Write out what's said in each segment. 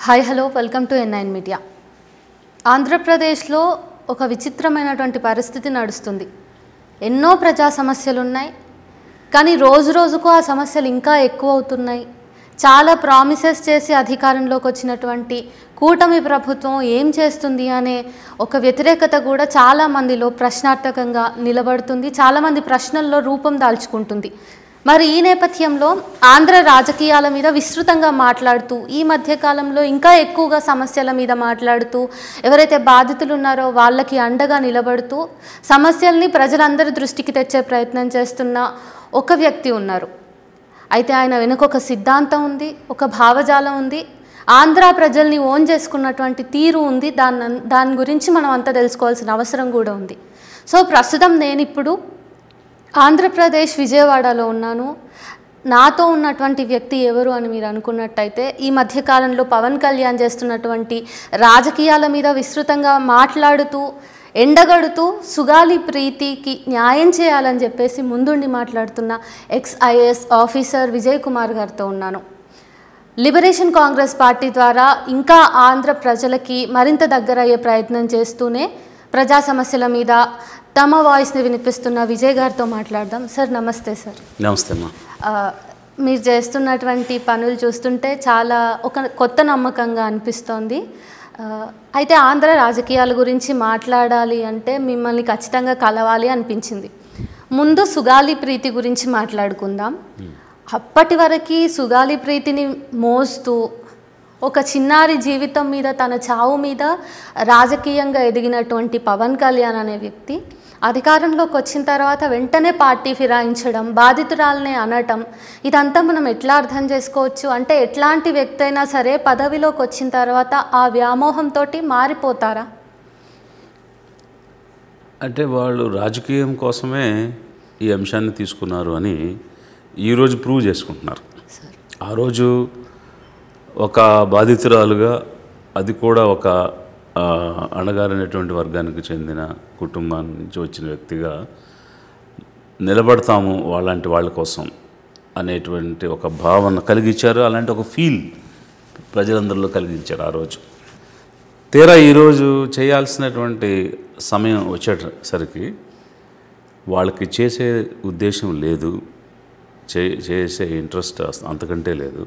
Hi hello welcome to N9 media. ఆంధ్రప్రదేశ్లో ఒక విచిత్రమైనటువంటి పరిస్థితి నడుస్తుంది. ఎన్నో ప్రజా సమస్యలు ఉన్నాయి, కానీ రోజు రోజుకు ఆ సమస్యలు ఇంకా ఎక్కువ అవుతున్నాయి. చాలా ప్రామిసెస్ చేసి అధికారంలోకి వచ్చినటువంటి కూటమి ప్రభుత్వం ఏం చేస్తుంది అనే ఒక వ్యతిరేకత కూడా చాలామందిలో ప్రశ్నార్థకంగా నిలబడుతుంది. చాలామంది ప్రశ్నల్లో రూపం దాల్చుకుంటుంది. మరి ఈ నేపథ్యంలో ఆంధ్ర రాజకీయాల మీద విస్తృతంగా మాట్లాడుతూ ఈ మధ్యకాలంలో ఇంకా ఎక్కువగా సమస్యల మీద మాట్లాడుతూ ఎవరైతే బాధితులు ఉన్నారో వాళ్ళకి అండగా నిలబడుతూ సమస్యల్ని ప్రజలందరి దృష్టికి తెచ్చే ప్రయత్నం చేస్తున్న ఒక వ్యక్తి ఉన్నారు. అయితే ఆయన వెనుక ఒక సిద్ధాంతం ఉంది, ఒక భావజాలం ఉంది, ఆంధ్ర ప్రజల్ని ఓన్ చేసుకున్నటువంటి తీరు ఉంది. దాని గురించి మనం అంతా తెలుసుకోవాల్సిన అవసరం కూడా ఉంది. సో ప్రస్తుతం నేను ఇప్పుడు ఆంధ్రప్రదేశ్ విజయవాడలో ఉన్నాను. నాతో ఉన్నటువంటి వ్యక్తి ఎవరు అని మీరు అనుకున్నట్టయితే ఈ మధ్యకాలంలో పవన్ కళ్యాణ్ చేస్తున్నటువంటి రాజకీయాల మీద విస్తృతంగా మాట్లాడుతూ ఎండగడుతూ సుగాలి ప్రీతికి న్యాయం చేయాలని చెప్పేసి ముందుండి మాట్లాడుతున్న ex-IAS ఆఫీసర్ విజయ్ కుమార్ గారితో ఉన్నాను. లిబరేషన్ కాంగ్రెస్ పార్టీ ద్వారా ఇంకా ఆంధ్ర ప్రజలకి మరింత దగ్గర అయ్యే ప్రయత్నం చేస్తూనే ప్రజా సమస్యల మీద తమ వాయిస్ని వినిపిస్తున్న విజయ్ గారితో మాట్లాడదాం. సార్ నమస్తే. సార్ నమస్తే అమ్మా. మీరు చేస్తున్నటువంటి పనులు చూస్తుంటే చాలా ఒక కొత్త నమ్మకంగా అనిపిస్తోంది. అయితే ఆంధ్ర రాజకీయాల గురించి మాట్లాడాలి అంటే మిమ్మల్ని ఖచ్చితంగా కలవాలి అనిపించింది. ముందు సుగాలి ప్రీతి గురించి మాట్లాడుకుందాం. అప్పటి వరకు సుగాలి ప్రీతిని మోస్తూ ఒక చిన్నారి జీవితం మీద, తన చావు మీద రాజకీయంగా ఎదిగినటువంటి పవన్ కళ్యాణ్ అనే వ్యక్తి అధికారంలోకి వచ్చిన తర్వాత వెంటనే పార్టీ ఫిరాయించడం, బాధితురాలనే అనటం, ఇదంతా మనం ఎట్లా అర్థం చేసుకోవచ్చు? అంటే ఎట్లాంటి వ్యక్తి అయినా సరే పదవిలోకి వచ్చిన తర్వాత ఆ వ్యామోహంతో మారిపోతారా? అంటే వాళ్ళు రాజకీయం కోసమే ఈ అంశాన్ని తీసుకున్నారు అని ఈరోజు ప్రూవ్ చేసుకుంటున్నారు. ఆ రోజు ఒక బాధితురాలుగా, అది కూడా ఒక అణగారినటువంటి వర్గానికి చెందిన కుటుంబం నుంచి వచ్చిన వ్యక్తిగా నిలబడతాము వాళ్ళంటి వాళ్ళ కోసం అనేటువంటి ఒక భావన కలిగించారు. అలాంటి ఒక ఫీల్ ప్రజలందరిలో కలిగించారు ఆ రోజు. తీరా ఈరోజు చేయాల్సినటువంటి సమయం వచ్చేసరికి వాళ్ళకి చేసే ఉద్దేశం లేదు, చేసే ఇంట్రెస్ట్ అంతకంటే లేదు.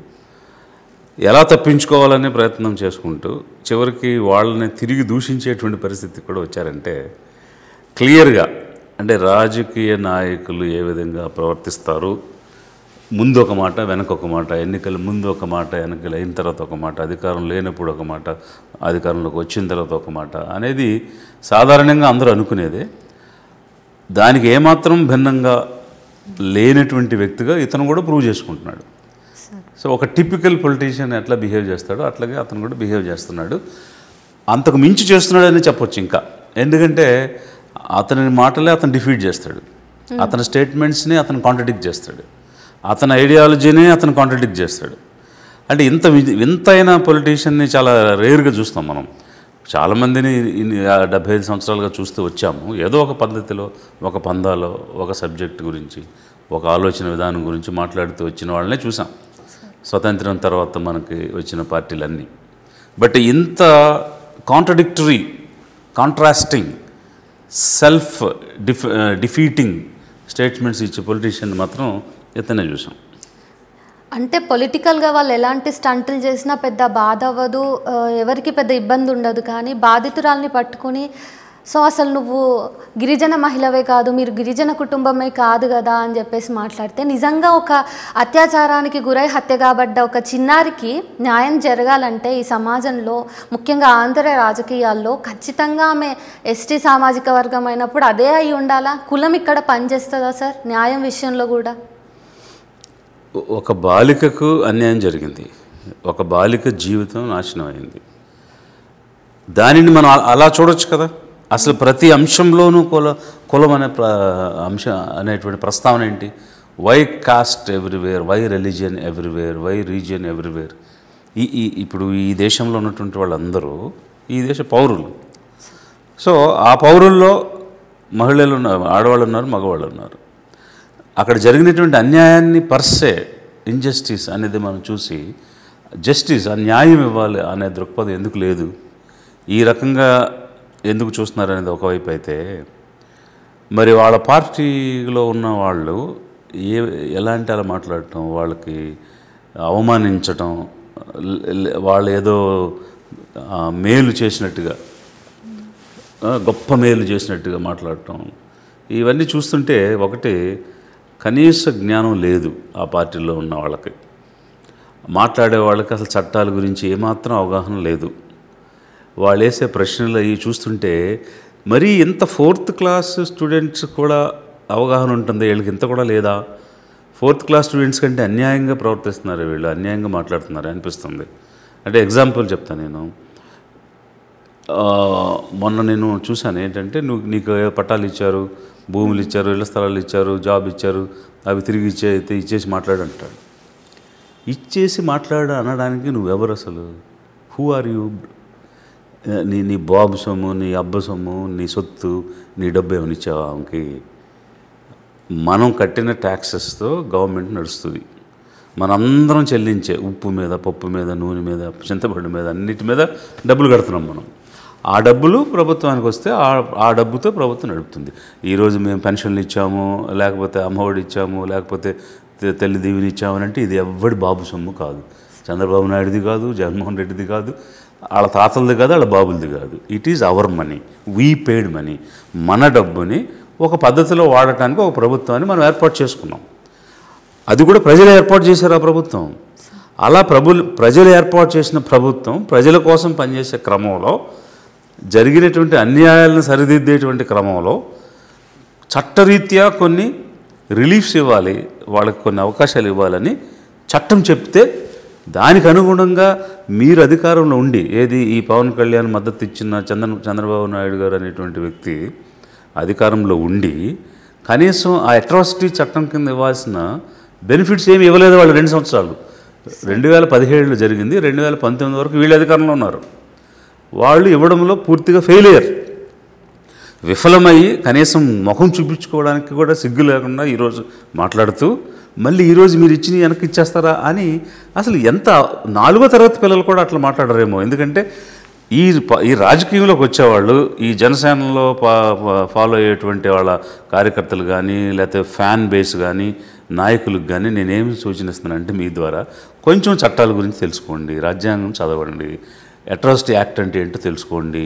ఎలా తప్పించుకోవాలనే ప్రయత్నం చేసుకుంటూ చివరికి వాళ్ళని తిరిగి దూషించేటువంటి పరిస్థితి కూడా వచ్చారంటే క్లియర్గా, అంటే రాజకీయ నాయకులు ఏ విధంగా ప్రవర్తిస్తారు, ముందు ఒక మాట వెనక ఒక మాట, ఎన్నికల ముందు ఒక మాట, ఎన్నికలు అయిన తర్వాత ఒక మాట, అధికారం లేనప్పుడు ఒక మాట, అధికారంలోకి వచ్చిన తర్వాత ఒక మాట అనేది సాధారణంగా అందరూ అనుకునేదే. దానికి ఏమాత్రం భిన్నంగా లేనటువంటి వ్యక్తిగా ఇతను కూడా ప్రూవ్ చేసుకుంటున్నాడు. సో ఒక టిపికల్ పొలిటీషియన్ ఎట్లా బిహేవ్ చేస్తాడో అట్లాగే అతను కూడా బిహేవ్ చేస్తున్నాడు. అంతకు మించి చేస్తున్నాడని చెప్పొచ్చు ఇంకా. ఎందుకంటే అతని మాటలే అతను డిఫీట్ చేస్తాడు, అతని స్టేట్మెంట్స్ని అతను కాంట్రడిక్ట్ చేస్తాడు, అతని ఐడియాలజీని అతను కాంట్రడిక్ట్ చేస్తాడు. అంటే వింతైన పొలిటీషియన్ని చాలా రేర్గా చూస్తాం మనం. చాలామందిని 75 సంవత్సరాలుగా చూస్తూ వచ్చాము. ఏదో ఒక పద్ధతిలో, ఒక పందాలో, ఒక సబ్జెక్ట్ గురించి, ఒక ఆలోచన విధానం గురించి మాట్లాడుతూ వచ్చిన వాళ్ళనే చూసాం స్వతంత్రం తర్వాత మనకి వచ్చిన పార్టీలన్నీ. బట్ ఇంత contradictory, contrasting, self defeating statements ఇచ్చే పొలిటీషియన్ మాత్రం ఇతనే చూసాం. అంటే పొలిటికల్గా వాళ్ళు ఎలాంటి స్టంటులు చేసినా పెద్ద బాధ అవ్వదు, ఎవరికి పెద్ద ఇబ్బంది ఉండదు. కానీ బాధితురాల్ని పట్టుకుని సో అసలు నువ్వు గిరిజన మహిళవే కాదు, మీరు గిరిజన కుటుంబమే కాదు కదా అని చెప్పేసి మాట్లాడితే నిజంగా ఒక అత్యాచారానికి గురై హత్య కాబడ్డ ఒక చిన్నారికి న్యాయం జరగాలంటే ఈ సమాజంలో, ముఖ్యంగా ఆంధ్ర రాజకీయాల్లో ఖచ్చితంగా ఆమె ఎస్టీ సామాజిక వర్గం అయినప్పుడు అదే అయి ఉండాలా? కులం ఇక్కడ పనిచేస్తుందా సార్ న్యాయం విషయంలో కూడా? ఒక బాలికకు అన్యాయం జరిగింది, ఒక బాలిక జీవితం నాశనం అయింది. దానిని మనం అలా చూడొచ్చు కదా. అసలు ప్రతి అంశంలోనూ కులం అనే అంశం అనేటువంటి ప్రస్తావన ఏంటి? Why caste everywhere, why religion everywhere, why region everywhere. ఇప్పుడు ఈ దేశంలో ఉన్నటువంటి వాళ్ళందరూ ఈ దేశ పౌరులు. సో ఆ పౌరుల్లో మహిళలు ఉన్నారు, ఆడవాళ్ళు ఉన్నారు, మగవాళ్ళు ఉన్నారు. అక్కడ జరిగినటువంటి అన్యాయాన్ని పర్సే, ఇంజస్టిస్ అనేది మనం చూసి జస్టిస్, ఆ న్యాయం ఇవ్వాలి అనే దృక్పథం ఎందుకు లేదు? ఈ రకంగా ఎందుకు చూస్తున్నారు అనేది ఒకవైపు అయితే, మరి వాళ్ళ పార్టీలో ఉన్న వాళ్ళు ఎలాంటి అలా మాట్లాడటం, వాళ్ళకి అవమానించటం, వాళ్ళు ఏదో మేలు చేసినట్టుగా, గొప్ప మేలు చేసినట్టుగా మాట్లాడటం, ఇవన్నీ చూస్తుంటే ఒకటి కనీస జ్ఞానం లేదు ఆ పార్టీలో ఉన్న వాళ్ళకి. మాట్లాడే వాళ్ళకి అసలు చట్టాల గురించి ఏమాత్రం అవగాహన లేదు. వాళ్ళు వేసే ప్రశ్నలు అవి చూస్తుంటే మరీ ఇంత 4th క్లాస్ స్టూడెంట్స్ కూడా అవగాహన ఉంటుంది, వీళ్ళకి ఇంత కూడా లేదా? 4th క్లాస్ స్టూడెంట్స్ కంటే అన్యాయంగా ప్రవర్తిస్తున్నారు వీళ్ళు, అన్యాయంగా మాట్లాడుతున్నారు అనిపిస్తుంది. అంటే ఎగ్జాంపుల్ చెప్తాను నేను. మొన్న నేను చూశాను ఏంటంటే, నీకు పట్టాలు ఇచ్చారు, భూములు ఇచ్చారు, ఇళ్ల స్థలాలు ఇచ్చారు, జాబ్ ఇచ్చారు, అవి తిరిగి ఇచ్చేసి మాట్లాడు అంటాడు. ఇచ్చేసి మాట్లాడు అనడానికి నువ్వెవరు అసలు? Who are you? నీ బాబు సొమ్ము, నీ అబ్బ సొమ్ము, నీ సొత్తు, నీ డబ్బు ఏమైనా ఇచ్చావా ఆమెకి? మనం కట్టిన ట్యాక్సెస్తో గవర్నమెంట్ నడుస్తుంది. మనందరం చెల్లించే ఉప్పు మీద, పప్పు మీద, నూనె మీద, చింతపండు మీద, అన్నిటి మీద డబ్బులు కడుతున్నాం మనం. ఆ డబ్బులు ప్రభుత్వానికి వస్తే ఆ డబ్బుతో ప్రభుత్వం నడుపుతుంది. ఈరోజు మేము పెన్షన్లు ఇచ్చాము, లేకపోతే అమ్మఒడి ఇచ్చాము, లేకపోతే తల్లి దీవెని ఇచ్చామని అంటే ఇది ఎవ్వడి బాబు సొమ్ము కాదు. చంద్రబాబు నాయుడుది కాదు, జగన్మోహన్ రెడ్డిది కాదు, వాళ్ళ తాతలది కాదు, వాళ్ళ బాబులది కాదు. It is our money, we paid money. మన డబ్బుని ఒక పద్ధతిలో వాడటానికి ఒక ప్రభుత్వాన్ని మనం ఏర్పాటు చేసుకున్నాం. అది కూడా ప్రజలు ఏర్పాటు చేశారు ఆ ప్రభుత్వం. అలా ప్రజలు ఏర్పాటు చేసిన ప్రభుత్వం ప్రజల కోసం పనిచేసే క్రమంలో జరిగినటువంటి అన్యాయాలను సరిదిద్దేటువంటి క్రమంలో చట్టరీత్యా కొన్ని రిలీఫ్స్ ఇవ్వాలి, వాళ్ళకి కొన్ని అవకాశాలు ఇవ్వాలని చట్టం చెప్తే దానికి అనుగుణంగా మీరు అధికారంలో ఉండి, ఏది ఈ పవన్ కళ్యాణ్ మద్దతు ఇచ్చిన చంద్రబాబు నాయుడు గారు అనేటువంటి వ్యక్తి అధికారంలో ఉండి కనీసం ఆ అట్రాసిటీ చట్టం కింద ఇవ్వాల్సిన బెనిఫిట్స్ ఏమి ఇవ్వలేదు వాళ్ళు 2 సంవత్సరాలు. 2017లో జరిగింది, 2019 వరకు వీళ్ళు అధికారంలో ఉన్నారు. వాళ్ళు ఇవ్వడంలో పూర్తిగా ఫెయిలియర్, విఫలమయ్యి కనీసం ముఖం చూపించుకోవడానికి కూడా సిగ్గు లేకుండా ఈరోజు మాట్లాడుతూ మళ్ళీ ఈరోజు మీరు ఇచ్చిన వెనక్కి ఇచ్చేస్తారా అని అసలు ఎంత 4వ తరగతి పిల్లలు కూడా అట్లా మాట్లాడరేమో. ఎందుకంటే ఈ రాజకీయంలోకి వచ్చేవాళ్ళు, ఈ జనసేనలో ఫాలో అయ్యేటువంటి వాళ్ళ కార్యకర్తలు కానీ, లేకపోతే ఫ్యాన్ బేస్ కానీ, నాయకులకు కానీ నేనేమి సూచనిస్తున్నానంటే మీ ద్వారా కొంచెం చట్టాల గురించి తెలుసుకోండి, రాజ్యాంగం చదవండి, అట్రాసిటీ యాక్ట్ అంటే ఏంటో తెలుసుకోండి,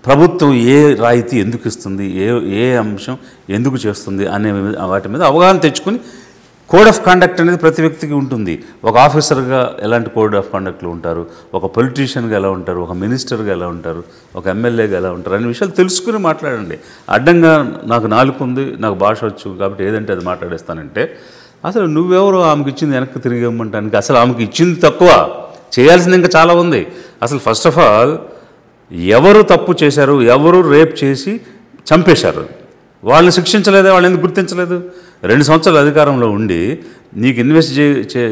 ప్రభుత్వం ఏ రాయితీ ఎందుకు ఇస్తుంది, ఏ అంశం ఎందుకు చేస్తుంది అనే వాటి మీద అవగాహన తెచ్చుకొని కోడ్ ఆఫ్ కండక్ట్ అనేది ప్రతి వ్యక్తికి ఉంటుంది. ఒక ఆఫీసర్గా ఎలాంటి కోడ్ ఆఫ్ కండక్ట్లు ఉంటారు, ఒక పొలిటీషియన్గా ఎలా ఉంటారు, ఒక మినిస్టర్గా ఎలా ఉంటారు, ఒక ఎమ్మెల్యేగా ఎలా ఉంటారు అనే విషయాలు తెలుసుకుని మాట్లాడండి. అడ్డంగా నాకు నాలుగు ఉంది, నాకు భాష వచ్చు కాబట్టి ఏదంటే అది మాట్లాడేస్తానంటే అసలు నువ్వెవరో ఆమెకి ఇచ్చింది వెనక్కి తిరిగి ఇవ్వమంటానికి? అసలు ఆమెకి ఇచ్చింది తక్కువ, చేయాల్సింది ఇంకా చాలా ఉంది. అసలు ఫస్ట్ ఆఫ్ ఆల్ ఎవరు తప్పు చేశారు, ఎవరు రేప్ చేసి చంపేశారు, వాళ్ళని శిక్షించలేదా? వాళ్ళని ఎందుకు గుర్తించలేదు? 2 సంవత్సరాల అధికారంలో ఉండి నీకు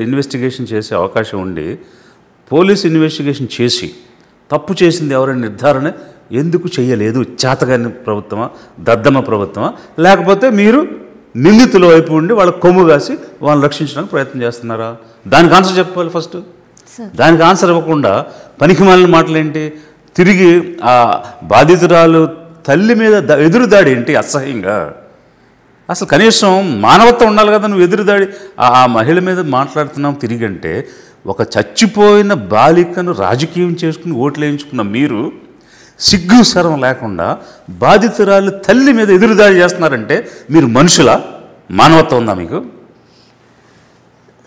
ఇన్వెస్టిగేషన్ చేసే అవకాశం ఉండి పోలీస్ ఇన్వెస్టిగేషన్ చేసి తప్పు చేసింది ఎవరైనా నిర్ధారణ ఎందుకు చేయలేదు? చేతగాని ప్రభుత్వమా, దద్దమ్మ ప్రభుత్వమా, లేకపోతే మీరు నిందితుల వైపు ఉండి వాళ్ళ కొమ్ము కాసి వాళ్ళని రక్షించడానికి ప్రయత్నం చేస్తున్నారా? దానికి ఆన్సర్ చెప్పాలి ఫస్ట్. దానికి ఆన్సర్ ఇవ్వకుండా పనికిమాలిన మాటలేంటి? తిరిగి ఆ బాధితురాలు తల్లి మీద ఎదురుదాడి ఏంటి అసహ్యంగా? అసలు కనీసం మానవత్వం ఉండాలి కదా. నువ్వు ఎదురుదాడి ఆ మహిళ మీద మాట్లాడుతున్నావు తిరిగి అంటే, ఒక చచ్చిపోయిన బాలికను రాజకీయం చేసుకుని ఓట్లు వేయించుకున్న మీరు సిగ్గు శరం లేకుండా బాధితురాలు తల్లి మీద ఎదురుదాడి చేస్తున్నారంటే మీరు మనుషులా? మానవత్వం ఉందా మీకు?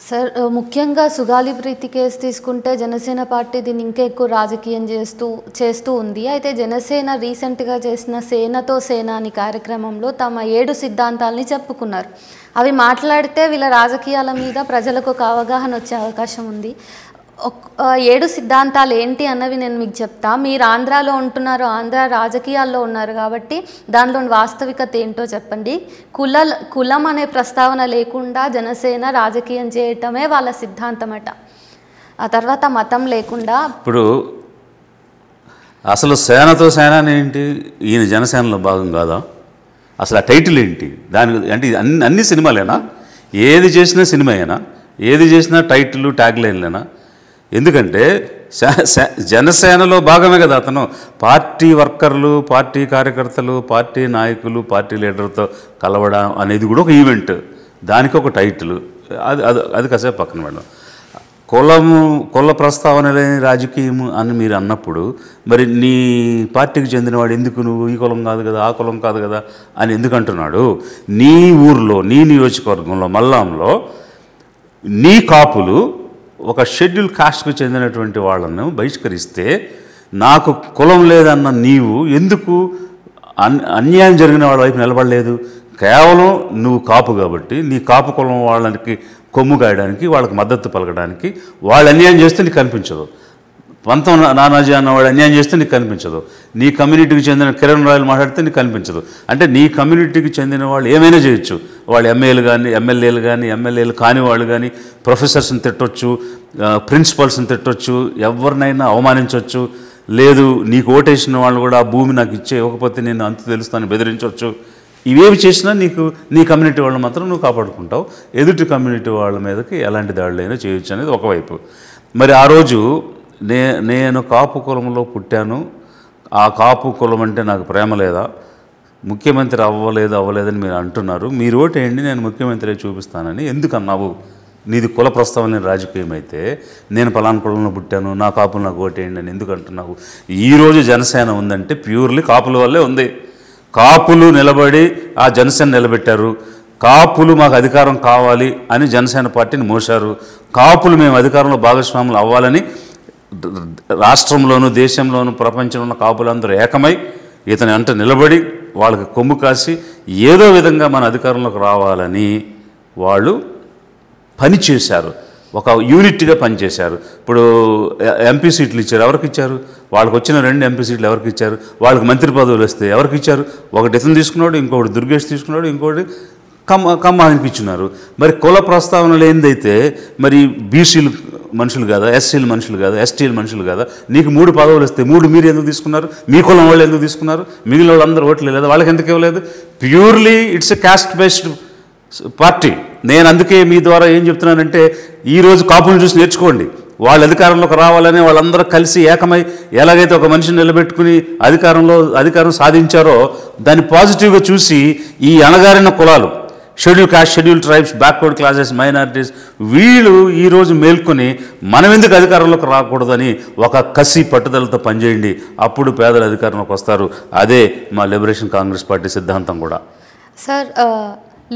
సార్, ముఖ్యంగా సుగాలి ప్రీతి కేసు తీసుకుంటే జనసేన పార్టీ దీన్ని ఇంకా ఎక్కువ రాజకీయం చేస్తూ ఉంది. అయితే జనసేన రీసెంట్గా చేసిన సేనతో సేన అని కార్యక్రమంలో తమ 7 సిద్ధాంతాలని చెప్పుకున్నారు. అవి మాట్లాడితే వీళ్ళ రాజకీయాల మీద ప్రజలకు ఒక అవగాహన వచ్చే అవకాశం ఉంది. 7 సిద్ధాంతాలు ఏంటి అన్నవి నేను మీకు చెప్తా. మీరు ఆంధ్రాలో ఉంటున్నారు, ఆంధ్ర రాజకీయాల్లో ఉన్నారు కాబట్టి దానిలోని వాస్తవికత ఏంటో చెప్పండి. కులం అనే ప్రస్తావన లేకుండా జనసేన రాజకీయం చేయటమే వాళ్ళ సిద్ధాంతమట. ఆ తర్వాత మతం లేకుండా. ఇప్పుడు అసలు సేనతో సేన ఏంటి? ఈయన జనసేనలో భాగం కాదా? అసలు ఆ టైటిల్ ఏంటి దాని? అంటే అన్ని సినిమాలేనా? ఏది చేసినా సినిమాయేనా? ఏది చేసినా టైటిల్ ట్యాగ్ లైన్లేనా? ఎందుకంటే జనసేనలో భాగమే కదా అతను. పార్టీ వర్కర్లు, పార్టీ కార్యకర్తలు, పార్టీ నాయకులు, పార్టీ లీడర్తో కలవడం అనేది కూడా ఒక ఈవెంట్, దానికి ఒక టైటిల్. అది అది అది కాసేపు పక్కన మేడం. కుల ప్రస్తావన లేని రాజకీయం అని మీరు అన్నప్పుడు మరి నీ పార్టీకి చెందినవాడు ఎందుకు నువ్వు ఈ కులం కాదు కదా, ఆ కులం కాదు కదా అని ఎందుకు అంటున్నాడు? నీ ఊర్లో, నీ నియోజకవర్గంలో, మల్లాంలో నీ కాపులు ఒక షెడ్యూల్ కాస్ట్కు చెందినటువంటి వాళ్ళను బహిష్కరిస్తే నాకు కులం లేదన్న నీవు ఎందుకు అన్యాయం జరిగిన వాళ్ళ వైపు నిలబడలేదు? కేవలం నువ్వు కాపు కాబట్టి నీ కాపు కులం వాళ్ళకి కొమ్ము గాయడానికి, వాళ్ళకి మద్దతు పలకడానికి, వాళ్ళు అన్యాయం చేస్తే నీకు కనిపించదు. పంతం నానాజీ అన్నవాడు అన్యాయం చేస్తే నీకు కనిపించదు. నీ కమ్యూనిటీకి చెందిన కిరణ్ రాయల్ మాట్లాడితే నీకు కనిపించదు. అంటే నీ కమ్యూనిటీకి చెందిన వాళ్ళు ఏమైనా చేయొచ్చు. వాళ్ళు ఎమ్మెల్యేలు కానీ, ఎమ్మెల్యేలు కాని వాళ్ళు కానీ, ప్రొఫెసర్స్ని తిట్టొచ్చు, ప్రిన్సిపల్స్ని తిట్టొచ్చు, ఎవరినైనా అవమానించవచ్చు. లేదు నీకు ఓటేసిన వాళ్ళు కూడా ఆ భూమి నాకు ఇవ్వకపోతే నేను అంత తెలుస్తాను బెదిరించవచ్చు. ఇవేవి చేసినా నీకు నీ కమ్యూనిటీ వాళ్ళు మాత్రం నువ్వు కాపాడుకుంటావు. ఎదుటి కమ్యూనిటీ వాళ్ళ మీదకి ఎలాంటి దాడులైనా చేయొచ్చు అనేది ఒకవైపు. మరి ఆ రోజు నేను కాపు కులంలో పుట్టాను, ఆ కాపు కులం అంటే నాకు ప్రేమ లేదా, ముఖ్యమంత్రి అవ్వలేదని మీరు అంటున్నారు, మీరు ఓటేయండి నేను ముఖ్యమంత్రి చూపిస్తానని ఎందుకు అన్నావు? నీది కుల ప్రస్తావన రాజకీయం అయితే నేను పలానా కులంలో పుట్టాను, నా కాపులు నాకు ఓటేయండి అని ఎందుకు అంటున్నావు? ఈరోజు జనసేన ఉందంటే ప్యూర్లీ కాపుల వల్లే ఉంది. కాపులు నిలబడి ఆ జనసేన నిలబెట్టారు. కాపులు మాకు అధికారం కావాలి అని జనసేన పార్టీని మోశారు. కాపులు మేము అధికారంలో భాగస్వాములు అవ్వాలని రాష్ట్రంలోనూ, దేశంలోనూ, ప్రపంచంలో ఉన్న కాపులందరూ ఏకమై ఇతని అంట నిలబడి వాళ్ళకి కొమ్ము కాసి ఏదో విధంగా మన అధికారంలోకి రావాలని వాళ్ళు పనిచేశారు. ఒక యూనిట్గా పనిచేశారు. ఇప్పుడు ఎంపీ సీట్లు ఇచ్చారు, ఎవరికి ఇచ్చారు? వాళ్ళకి వచ్చిన 2 ఎంపీ సీట్లు ఎవరికి ఇచ్చారు? వాళ్ళకి మంత్రి పదవులు వస్తే ఎవరికి ఇచ్చారు? ఒకటి ఇతను తీసుకున్నాడు, ఇంకొకటి దుర్గేష్ తీసుకున్నాడు, ఇంకొకటి కమ్మానికి ఇచ్చున్నారు. మరి కుల ప్రస్తావన లేనిదైతే మరి బీసీలు మనుషులు కాదా, ఎస్సీలు మనుషులు కాదా, ఎస్టీలు మనుషులు కాదా? నీకు 3 పదవులు వస్తే 3 మీరు ఎందుకు తీసుకున్నారు? మీ కులం వాళ్ళు ఎందుకు తీసుకున్నారు? మిగిలిన వాళ్ళందరూ ఓట్లు లేదా? వాళ్ళకి ఎందుకు ఇవ్వలేదు? Purely it's a caste based party. నేను అందుకే మీ ద్వారా ఏం చెప్తున్నానంటే ఈరోజు కాపులను చూసి నేర్చుకోండి. వాళ్ళ అధికారంలోకి రావాలని వాళ్ళందరూ కలిసి ఏకమై ఎలాగైతే ఒక మనిషిని నిలబెట్టుకుని అధికారం సాధించారో దాన్ని పాజిటివ్గా చూసి ఈ అణగారిన కులాలు, schedule caste, schedule tribes, backward classes, minorities వీళ్ళు ఈరోజు మేల్కొని మనం ఎందుకు అధికారంలోకి రాకూడదని ఒక కసి పట్టుదలతో పనిచేయండి. అప్పుడు పేదల అధికారంలోకి వస్తారు. అదే మా లిబరేషన్ కాంగ్రెస్ పార్టీ సిద్ధాంతం కూడా. సార్,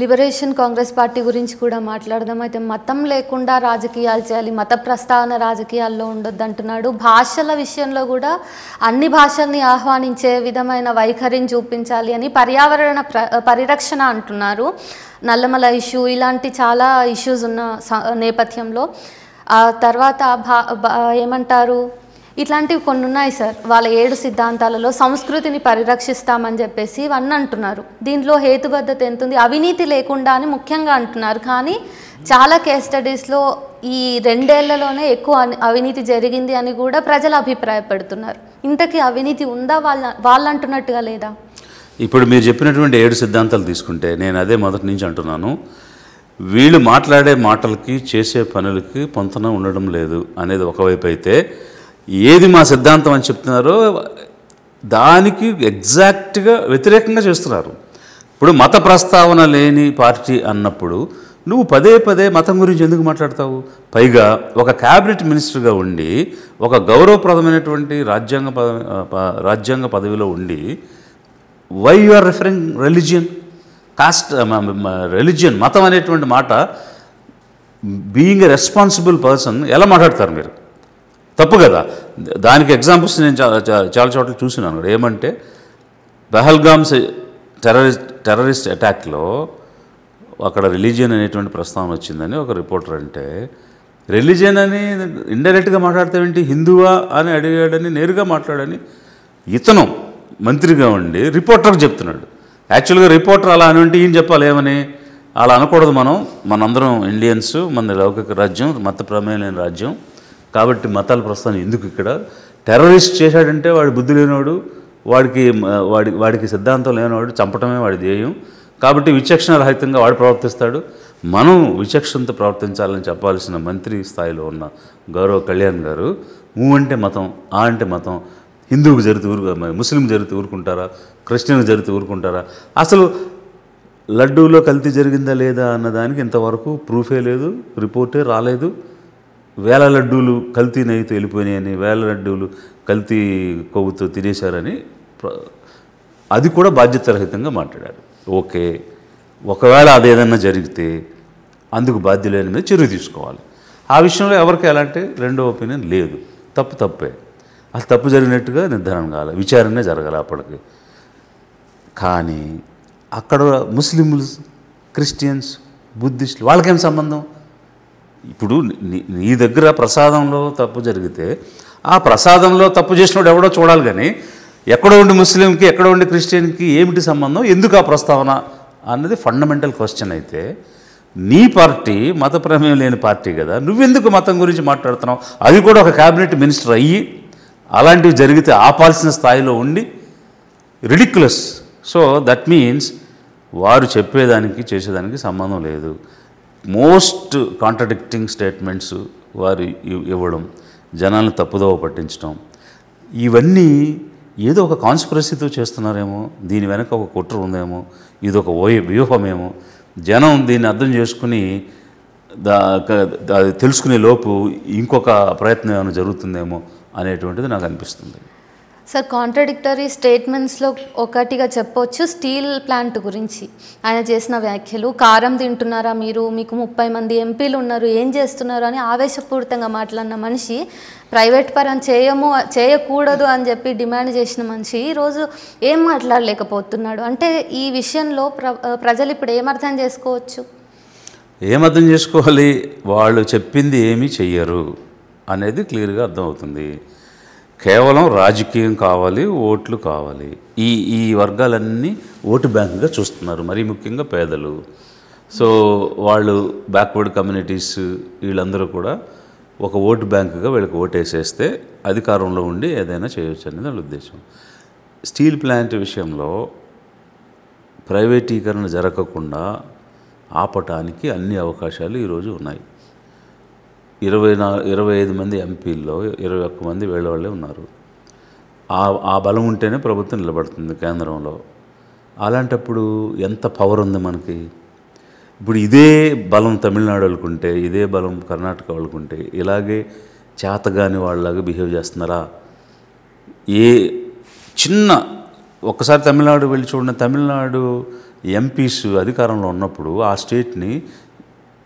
లిబరేషన్ కాంగ్రెస్ పార్టీ గురించి కూడా మాట్లాడదాం. అయితే మతం లేకుండా రాజకీయాలు చేయాలి, మత ప్రస్తావన రాజకీయాల్లో ఉండొద్దు అంటున్నాడు. భాషల విషయంలో కూడా అన్ని భాషల్ని ఆహ్వానించే విధమైన వైఖరిని చూపించాలి అని పర్యావరణ పరిరక్షణ అంటున్నారు. నల్లమల ఇష్యూ ఇలాంటి చాలా ఇష్యూస్ ఉన్న నేపథ్యంలో ఆ తర్వాత ఏమంటారు, ఇట్లాంటివి కొన్ని ఉన్నాయి సార్. వాళ్ళ 7 సిద్ధాంతాలలో సంస్కృతిని పరిరక్షిస్తామని చెప్పేసి ఇవన్నీ అంటున్నారు. దీంట్లో హేతుబద్ధత ఎంత ఉంది? అవినీతి లేకుండా అని ముఖ్యంగా అంటున్నారు. కానీ చాలా కేస్ స్టడీస్లో ఈ 2 ఏళ్లలోనే ఎక్కువ అవినీతి జరిగింది అని కూడా ప్రజలు అభిప్రాయపడుతున్నారు. ఇంతకీ అవినీతి ఉందా వాళ్ళు అంటున్నట్టుగా లేదా? ఇప్పుడు మీరు చెప్పినటువంటి 7 సిద్ధాంతాలు తీసుకుంటే నేను అదే మొదటి నుంచి అంటున్నాను, వీళ్ళు మాట్లాడే మాటలకి చేసే పనులకి పొంతన ఉండడం లేదు అనేది ఒకవైపు అయితే, ఏది మా సిద్ధాంతం అని చెప్తున్నారో దానికి ఎగ్జాక్ట్గా వ్యతిరేకంగా చేస్తున్నారు. ఇప్పుడు మత ప్రస్తావన లేని పార్టీ అన్నప్పుడు నువ్వు పదే మతం గురించి ఎందుకు మాట్లాడతావు? పైగా ఒక క్యాబినెట్ మినిస్టర్గా ఉండి ఒక గౌరవప్రదమైనటువంటి రాజ్యాంగ పదవిలో ఉండి why you are referring religion, caste, religion, మతం అనేటువంటి మాట బీయింగ్ ఎ రెస్పాన్సిబుల్ పర్సన్ ఎలా మాట్లాడతారు మీరు? తప్పు కదా. దానికి ఎగ్జాంపుల్స్ నేను చాలా చోట్ల చూసినాను. ఏమంటే పహల్గామ్ టెర్రరిస్ట్ అటాక్లో అక్కడ రిలీజియన్ అనేటువంటి ప్రస్తావన వచ్చిందని ఒక రిపోర్టర్ అంటే, రిలీజియన్ అని ఇండైరెక్ట్గా మాట్లాడతావేంటి, హిందువా అని అడిగాడని నేరుగా మాట్లాడని ఇతను మంత్రిగా ఉండి రిపోర్టర్కి చెప్తున్నాడు. యాక్చువల్గా రిపోర్టర్ అలా అని ఈయన చెప్పాలి ఏమని? అలా అనకూడదు. మనందరం ఇండియన్స్, మన లౌకిక రాజ్యం, మత ప్రమేయం లేని రాజ్యం, కాబట్టి మతాల ప్రస్తావన ఎందుకు? ఇక్కడ టెర్రరిస్ట్ చేశాడంటే వాడి బుద్ధి లేనివాడు, వాడికి సిద్ధాంతం లేనివాడు, చంపటమే వాడి ధ్యేయం. కాబట్టి విచక్షణ రహితంగా వాడు ప్రవర్తిస్తాడు. మనం విచక్షణతో ప్రవర్తించాలని చెప్పాల్సిన మంత్రి స్థాయిలో ఉన్న గౌరవ కళ్యాణ్ గారు అంటే మతం, అంటే మతం, హిందువుకు జరిగితే ముస్లింకి జరిగితే ఊరుకుంటారా, క్రిస్టియన్కి జరిగితే ఊరుకుంటారా? అసలు లడ్డూలో కల్తీ జరిగిందా లేదా అన్నదానికి ఇంతవరకు ప్రూఫే లేదు, రిపోర్టే రాలేదు. వేల లడ్డూలు కల్తీ నెయ్యితో వెళ్ళిపోయినాయని, వేల లడ్డూలు కల్తీ కొవ్వుతో తినేశారని అది కూడా బాధ్యతారహితంగా మాట్లాడారు. ఓకే, ఒకవేళ అదేదన్నా జరిగితే అందుకు బాధ్యులైన మీద చర్య తీసుకోవాలి. ఆ విషయంలో ఎవరికి ఎలాంటి రెండో ఒపీనియన్ లేదు. తప్పే. అది తప్పు జరిగినట్టుగా నిర్ధారణ కావాలి, విచారణ జరగాలి అప్పటికి. కానీ అక్కడ ముస్లింలు, క్రిస్టియన్స్, బుద్ధిస్టులు వాళ్ళకేం సంబంధం? ఇప్పుడు నీ దగ్గర ప్రసాదంలో తప్పు జరిగితే ఆ ప్రసాదంలో తప్పు చేసినోడు ఎవడో చూడాలి, కానీ ఎక్కడో ఉండి ముస్లింకి, ఎక్కడో ఉండి క్రిస్టియన్కి ఏమిటి సంబంధం, ఎందుకు ఆ ప్రస్తావన అన్నది ఫండమెంటల్ క్వశ్చన్. అయితే నీ పార్టీ మత ప్రమేయం లేని పార్టీ కదా, నువ్వెందుకు మతం గురించి మాట్లాడుతున్నావు? అది కూడా ఒక క్యాబినెట్ మినిస్టర్ అయ్యి అలాంటివి జరిగితే ఆపాల్సిన స్థాయిలో ఉండి రిడిక్యులస్. సో దట్ మీన్స్ వారు చెప్పేదానికి చేసేదానికి సంబంధం లేదు. మోస్ట్ కాంట్రడిక్టింగ్ స్టేట్మెంట్స్ వారు ఇవ్వడం, జనాలను తప్పుదోవ పట్టించడం, ఇవన్నీ ఏదో ఒక కాన్స్పిరసీతో చేస్తున్నారేమో, దీని వెనక ఒక కుట్ర ఉందేమో, ఇది ఒక వ్యూహమేమో, జనం దీన్ని అర్థం చేసుకుని అది తెలుసుకునే లోపు ఇంకొక ప్రయత్నం ఏమైనా జరుగుతుందేమో అనేటువంటిది నాకు అనిపిస్తుంది. సార్, కాంట్రడిక్టరీ స్టేట్మెంట్స్లో ఒకటిగా చెప్పొచ్చు స్టీల్ ప్లాంట్ గురించి ఆయన చేసిన వ్యాఖ్యలు. కారం తింటున్నారా మీరు, మీకు 30 మంది ఎంపీలు ఉన్నారు, ఏం చేస్తున్నారు అని ఆవేశపూరితంగా మాట్లాడిన మనిషి, ప్రైవేట్ పరం చేయకూడదు అని చెప్పి డిమాండ్ చేసిన మనిషి ఈరోజు ఏం మాట్లాడలేకపోతున్నాడు. అంటే ఈ విషయంలో ప్రజలు ఇప్పుడు ఏమర్థం చేసుకోవచ్చు? ఏమర్థం చేసుకోవాలి? వాళ్ళు చెప్పింది ఏమీ చెయ్యరు అనేది క్లియర్గా అర్థమవుతుంది. కేవలం రాజకీయం కావాలి, ఓట్లు కావాలి. ఈ వర్గాలన్నీ ఓటు బ్యాంకుగా చూస్తున్నారు, మరీ ముఖ్యంగా పేదలు. సో వాళ్ళు బ్యాక్వర్డ్ కమ్యూనిటీస్ వీళ్ళందరూ కూడా ఒక ఓటు బ్యాంకుగా వీళ్ళకి ఓటేసేస్తే అధికారంలో ఉండి ఏదైనా చేయొచ్చు అనేది వాళ్ళ ఉద్దేశం. స్టీల్ ప్లాంట్ విషయంలో ప్రైవేటీకరణ జరగకుండా ఆపటానికి అన్ని అవకాశాలు ఈరోజు ఉన్నాయి. 25 మంది ఎంపీల్లో 21 మంది వాళ్ళే ఉన్నారు. ఆ బలం ఉంటేనే ప్రభుత్వం నిలబడుతుంది కేంద్రంలో. అలాంటప్పుడు ఎంత పవర్ ఉంది మనకి? ఇప్పుడు ఇదే బలం తమిళనాడు వాళ్ళకుంటే, ఇదే బలం కర్ణాటక వాళ్ళకుంటే ఇలాగే చేతగాని వాళ్ళలాగా బిహేవ్ చేస్తున్నారా? ఒక్కసారి తమిళనాడు వెళ్ళి చూడండి. తమిళనాడు ఎంపీస్ అధికారంలో ఉన్నప్పుడు ఆ స్టేట్ని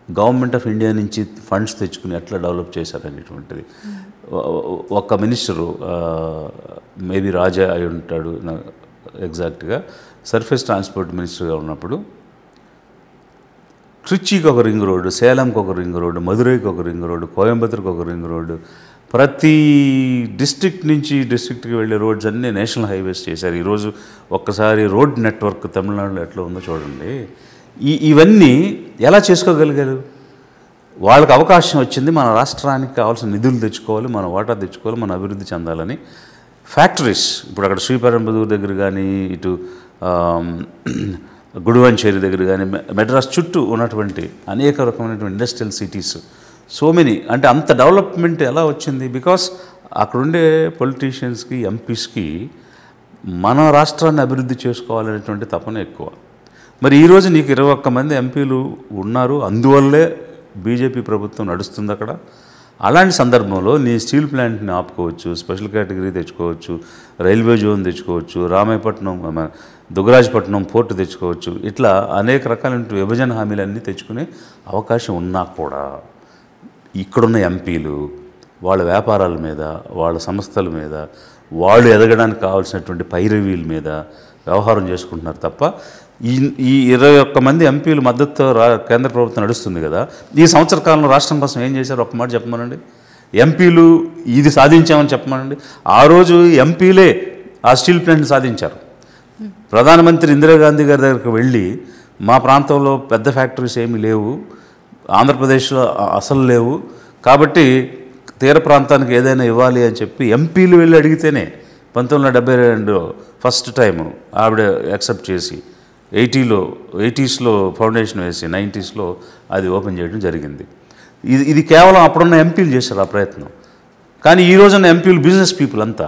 గవర్నమెంట్ ఆఫ్ ఇండియా నుంచి ఫండ్స్ తెచ్చుకుని ఎట్లా డెవలప్ చేశారనేటువంటిది. ఒక మినిస్టరు మేబీ రాజా అయి ఉంటాడు ఎగ్జాక్ట్గా, సర్ఫేస్ ట్రాన్స్పోర్ట్ మినిస్టర్గా ఉన్నప్పుడు ట్రిచీకి ఒక రింగ్ రోడ్డు, సేలంకి ఒక రింగ్ రోడ్డు, మదురైకి ఒక రింగ్ రోడ్డు, కోయంబత్తూర్కి ఒక రింగ్ రోడ్డు, ప్రతి డిస్ట్రిక్ట్ నుంచి డిస్ట్రిక్ట్కి వెళ్ళే రోడ్స్ అన్నీ నేషనల్ హైవేస్ చేశారు. ఈరోజు ఒక్కసారి రోడ్ నెట్వర్క్ తమిళనాడులో ఎట్లా ఉందో చూడండి. ఇవన్నీ ఎలా చేసుకోగలిగారు? వాళ్ళకి అవకాశం వచ్చింది, మన రాష్ట్రానికి కావాల్సిన నిధులు తెచ్చుకోవాలి, మన వాటా తెచ్చుకోవాలి, మన అభివృద్ధి చెందాలని. ఫ్యాక్టరీస్ ఇప్పుడు అక్కడ శ్రీపెరంబదూర్ దగ్గర కానీ, ఇటు గుడివంచేరి దగ్గర కానీ, మెడ్రాస్ చుట్టూ ఉన్నటువంటి అనేక రకమైనటువంటి ఇండస్ట్రియల్ సిటీస్, సో మెనీ. అంటే అంత డెవలప్మెంట్ ఎలా వచ్చింది? బికాస్ అక్కడుండే పొలిటీషియన్స్కి, ఎంపీస్కి మన రాష్ట్రాన్ని అభివృద్ధి చేసుకోవాలనేటువంటి తపన ఎక్కువ. మరి ఈరోజు నీకు 21 మంది ఎంపీలు ఉన్నారు, అందువల్లే బీజేపీ ప్రభుత్వం నడుస్తుంది అక్కడ. అలాంటి సందర్భంలో నీ స్టీల్ ప్లాంట్ని ఆపుకోవచ్చు, స్పెషల్ కేటగిరీ తెచ్చుకోవచ్చు, రైల్వే జోన్ తెచ్చుకోవచ్చు, రామాయపట్నం, దుగ్గరాజపట్నం పోర్టు తెచ్చుకోవచ్చు. ఇట్లా అనేక రకాలైన విభజన హామీలన్నీ తెచ్చుకునే అవకాశం ఉన్నా కూడా ఇక్కడున్న ఎంపీలు వాళ్ళ వ్యాపారాల మీద, వాళ్ళ సంస్థల మీద, వాళ్ళు ఎదగడానికి కావాల్సినటువంటి పైరవీల మీద వ్యవహారం చేసుకుంటున్నారు తప్ప ఈ 21 మంది ఎంపీలు మద్దతుతో కేంద్ర ప్రభుత్వం నడుస్తుంది కదా. ఈ సంవత్సర కాలంలో రాష్ట్రం కోసం ఏం చేశారు? ఒక్క మాట చెప్పమనండి. ఎంపీలు ఇది సాధించామని చెప్పమనండి. ఆ రోజు ఎంపీలే ఆ స్టీల్ ప్లాంట్ని సాధించారు. ప్రధానమంత్రి ఇందిరాగాంధీ గారి దగ్గరికి వెళ్ళి, మా ప్రాంతంలో పెద్ద ఫ్యాక్టరీస్ ఏమీ లేవు, ఆంధ్రప్రదేశ్లో అసలు లేవు, కాబట్టి తీర ప్రాంతానికి ఏదైనా ఇవ్వాలి అని చెప్పి ఎంపీలు వెళ్ళి అడిగితేనే 1972 ఫస్ట్ టైం ఆవిడ యాక్సెప్ట్ చేసి ఎయిటీస్లో ఫౌండేషన్ వేసి 90స్లో అది ఓపెన్ చేయడం జరిగింది. ఇది కేవలం అప్పుడున్న ఎంపీలు చేశారు ఆ ప్రయత్నం. కానీ ఈ రోజున ఎంపీలు బిజినెస్ పీపుల్ అంతా.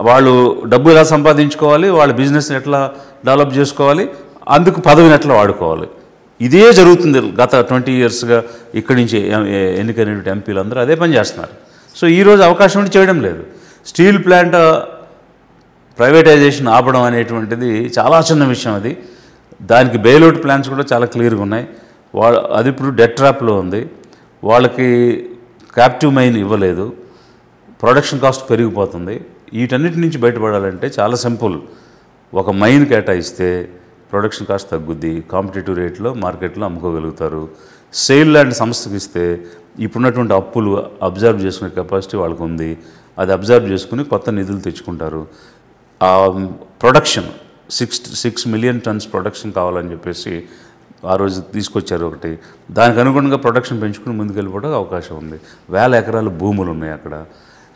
వాళ్ళు డబ్బు ఎలా సంపాదించుకోవాలి, వాళ్ళ బిజినెస్ని ఎట్లా డెవలప్ చేసుకోవాలి, అందుకు పదవిని ఎట్లా వాడుకోవాలి, ఇదే జరుగుతుంది. గత 20 ఇయర్స్గా ఇక్కడి నుంచి ఎన్నికైనటువంటి ఎంపీలు అందరూ అదే పని చేస్తున్నారు. సో ఈరోజు అవకాశం ఉండి చేయడం లేదు. స్టీల్ ప్లాంట్ ప్రైవేటైజేషన్ ఆపడం అనేటువంటిది చాలా చిన్న విషయం. అది దానికి బెయిల్అవుట్ ప్లాన్స్ కూడా చాలా క్లియర్గా ఉన్నాయి. అది ఇప్పుడు డెట్ ట్రాప్లో ఉంది. వాళ్ళకి క్యాప్టివ్ మైన్ ఇవ్వలేదు, ప్రొడక్షన్ కాస్ట్ పెరిగిపోతుంది. వీటన్నిటి నుంచి బయటపడాలంటే చాలా సింపుల్. ఒక మైన్ కేటాయిస్తే ప్రొడక్షన్ కాస్ట్ తగ్గుద్ది, కాంపిటేటివ్ రేట్లో మార్కెట్లో అమ్ముకోగలుగుతారు. సేల్ ల్యాండ్ సంస్థకి ఇస్తే ఇప్పుడున్నటువంటి అప్పులు అబ్జర్వ్ చేసుకునే కెపాసిటీ వాళ్ళకు ఉంది. అది అబ్జర్వ్ చేసుకుని కొత్త నిధులు తెచ్చుకుంటారు. ప్రొడక్షన్ 6 మిలియన్ టన్స్ ప్రొడక్షన్ కావాలని చెప్పేసి ఆ రోజు తీసుకొచ్చారు ఒకటి. దానికి అనుగుణంగా ప్రొడక్షన్ పెంచుకుని ముందుకెళ్ళిపోవడానికి అవకాశం ఉంది. 1000 ఎకరాల భూములు ఉన్నాయి అక్కడ.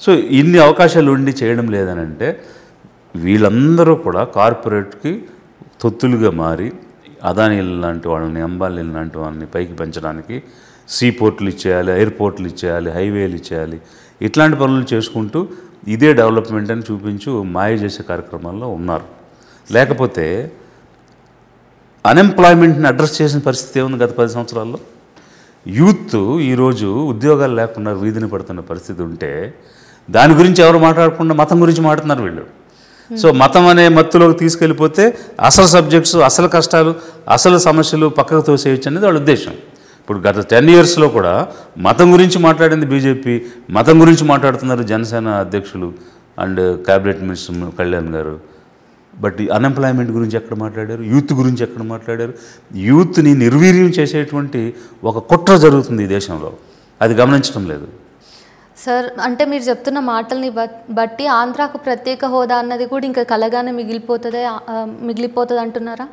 సో ఇన్ని అవకాశాలు ఉండి చేయడం లేదని అంటే వీళ్ళందరూ కూడా కార్పొరేట్కి తొత్తులుగా మారి అదానీ లాంటి వాళ్ళని, అంబానీ లాంటి వాళ్ళని పైకి పెంచడానికి సీ పోర్టులు ఇచ్చేయాలి, ఎయిర్పోర్ట్లు ఇచ్చేయాలి, హైవేలు ఇచ్చేయాలి, ఇట్లాంటి పనులు చేసుకుంటూ ఇదే డెవలప్మెంట్ అని చూపించు మాయ చేసే కార్యక్రమాల్లో ఉన్నారు. లేకపోతే అన్ఎంప్లాయ్మెంట్ని అడ్రస్ చేసిన పరిస్థితి ఏముంది గత 10 సంవత్సరాల్లో? యూత్ ఈరోజు ఉద్యోగాలు లేకుండా వీధిని పడుతున్న పరిస్థితి ఉంటే దాని గురించి ఎవరు మాట్లాడకుండా మతం గురించి మాట్లాడుతున్నారు వీళ్ళు. సో మతం అనే మత్తులోకి తీసుకెళ్ళిపోతే అసలు సబ్జెక్ట్స్, అసలు కష్టాలు, అసలు సమస్యలు పక్కకు తోసేయచ్చు అనేది వాళ్ళ ఉద్దేశం. ఇప్పుడు గత 10 ఇయర్స్లో కూడా మతం గురించి మాట్లాడింది బీజేపీ, మతం గురించి మాట్లాడుతున్నారు జనసేన అధ్యక్షులు అండ్ క్యాబినెట్ మినిస్టర్ కళ్యాణ్ గారు. బట్ అన్ఎంప్లాయ్మెంట్ గురించి ఎక్కడ మాట్లాడారు? యూత్ గురించి ఎక్కడ మాట్లాడారు? యూత్ని నిర్వీర్యం చేసేటువంటి ఒక కుట్ర జరుగుతుంది ఈ దేశంలో, అది గమనించడం లేదు. సార్, అంటే మీరు చెప్తున్న మాటల్ని బట్టి ఆంధ్రాకు ప్రత్యేక హోదా అన్నది కూడా ఇంకా కలగానే మిగిలిపోతుంది అంటున్నారా?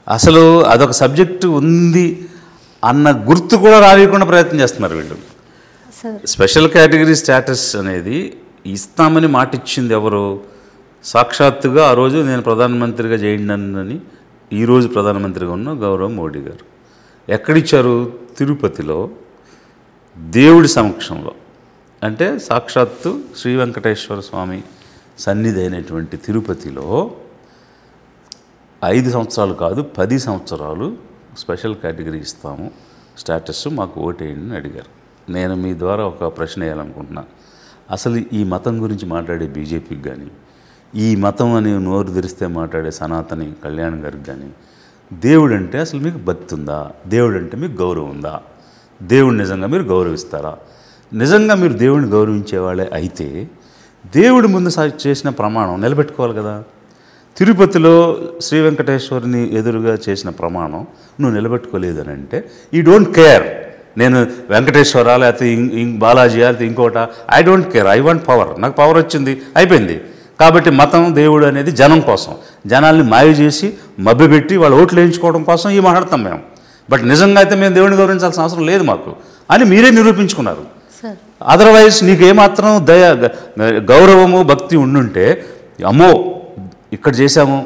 అసలు అదొక సబ్జెక్టు ఉంది అన్న గుర్తు కూడా రానియకుండా ప్రయత్నం చేస్తున్నారు వీళ్ళు. స్పెషల్ కేటగిరీ స్టేటస్ అనేది ఇస్తామని మాట ఇచ్చింది ఎవరు? సాక్షాత్తుగా ఆ రోజు నేను ప్రధానమంత్రిగా చేయండి ఈరోజు ప్రధానమంత్రిగా ఉన్న గౌరవ మోడీ గారు ఎక్కడిచ్చారు? తిరుపతిలో దేవుడి సమక్షంలో, అంటే సాక్షాత్తు శ్రీ వెంకటేశ్వర స్వామి సన్నిధి అయినటువంటి తిరుపతిలో 5 సంవత్సరాలు కాదు 10 సంవత్సరాలు స్పెషల్ కేటగిరీ ఇస్తాము, స్టేటస్ మాకు ఓటేయండి అని అడిగారు. నేను మీ ద్వారా ఒక ప్రశ్న వేయాలనుకుంటున్నాను. అసలు ఈ మతం గురించి మాట్లాడే బీజేపీకి కానీ, ఈ మతం అని నోరు తెరిస్తే మాట్లాడే సనాతని కళ్యాణ్ గారికి కానీ దేవుడు అంటే అసలు మీకు భక్తి ఉందా? దేవుడు అంటే మీకు గౌరవం ఉందా? దేవుడు నిజంగా మీరు గౌరవిస్తారా? నిజంగా మీరు దేవుడిని గౌరవించేవాళ్ళే అయితే దేవుడి ముందు చేసిన ప్రమాణం నిలబెట్టుకోవాలి కదా. తిరుపతిలో శ్రీ వెంకటేశ్వరుని ఎదురుగా చేసిన ప్రమాణం నువ్వు నిలబెట్టుకోలేదని అంటే యూ డోంట్ కేర్. నేను వెంకటేశ్వర లేకపోతే బాలాజీ లేకపోతే ఇంకోట, I don't care, I want power. నాకు పవర్ వచ్చింది, అయిపోయింది. కాబట్టి మతం దేవుడు అనేది జనం కోసం, జనాల్ని మాయ చేసి మభ్యపెట్టి వాళ్ళు ఓట్లు వేయించుకోవడం కోసం ఈ మాట్లాడతాం మేము. బట్ నిజంగా అయితే మేము దేవుడిని గౌరవించాల్సిన అవసరం లేదు మాకు అని మీరే నిరూపించుకున్నారు. అదర్వైజ్ నీకు ఏమాత్రం గౌరవము భక్తి ఉండుంటే అమ్మో ఇక్కడ చేశాము,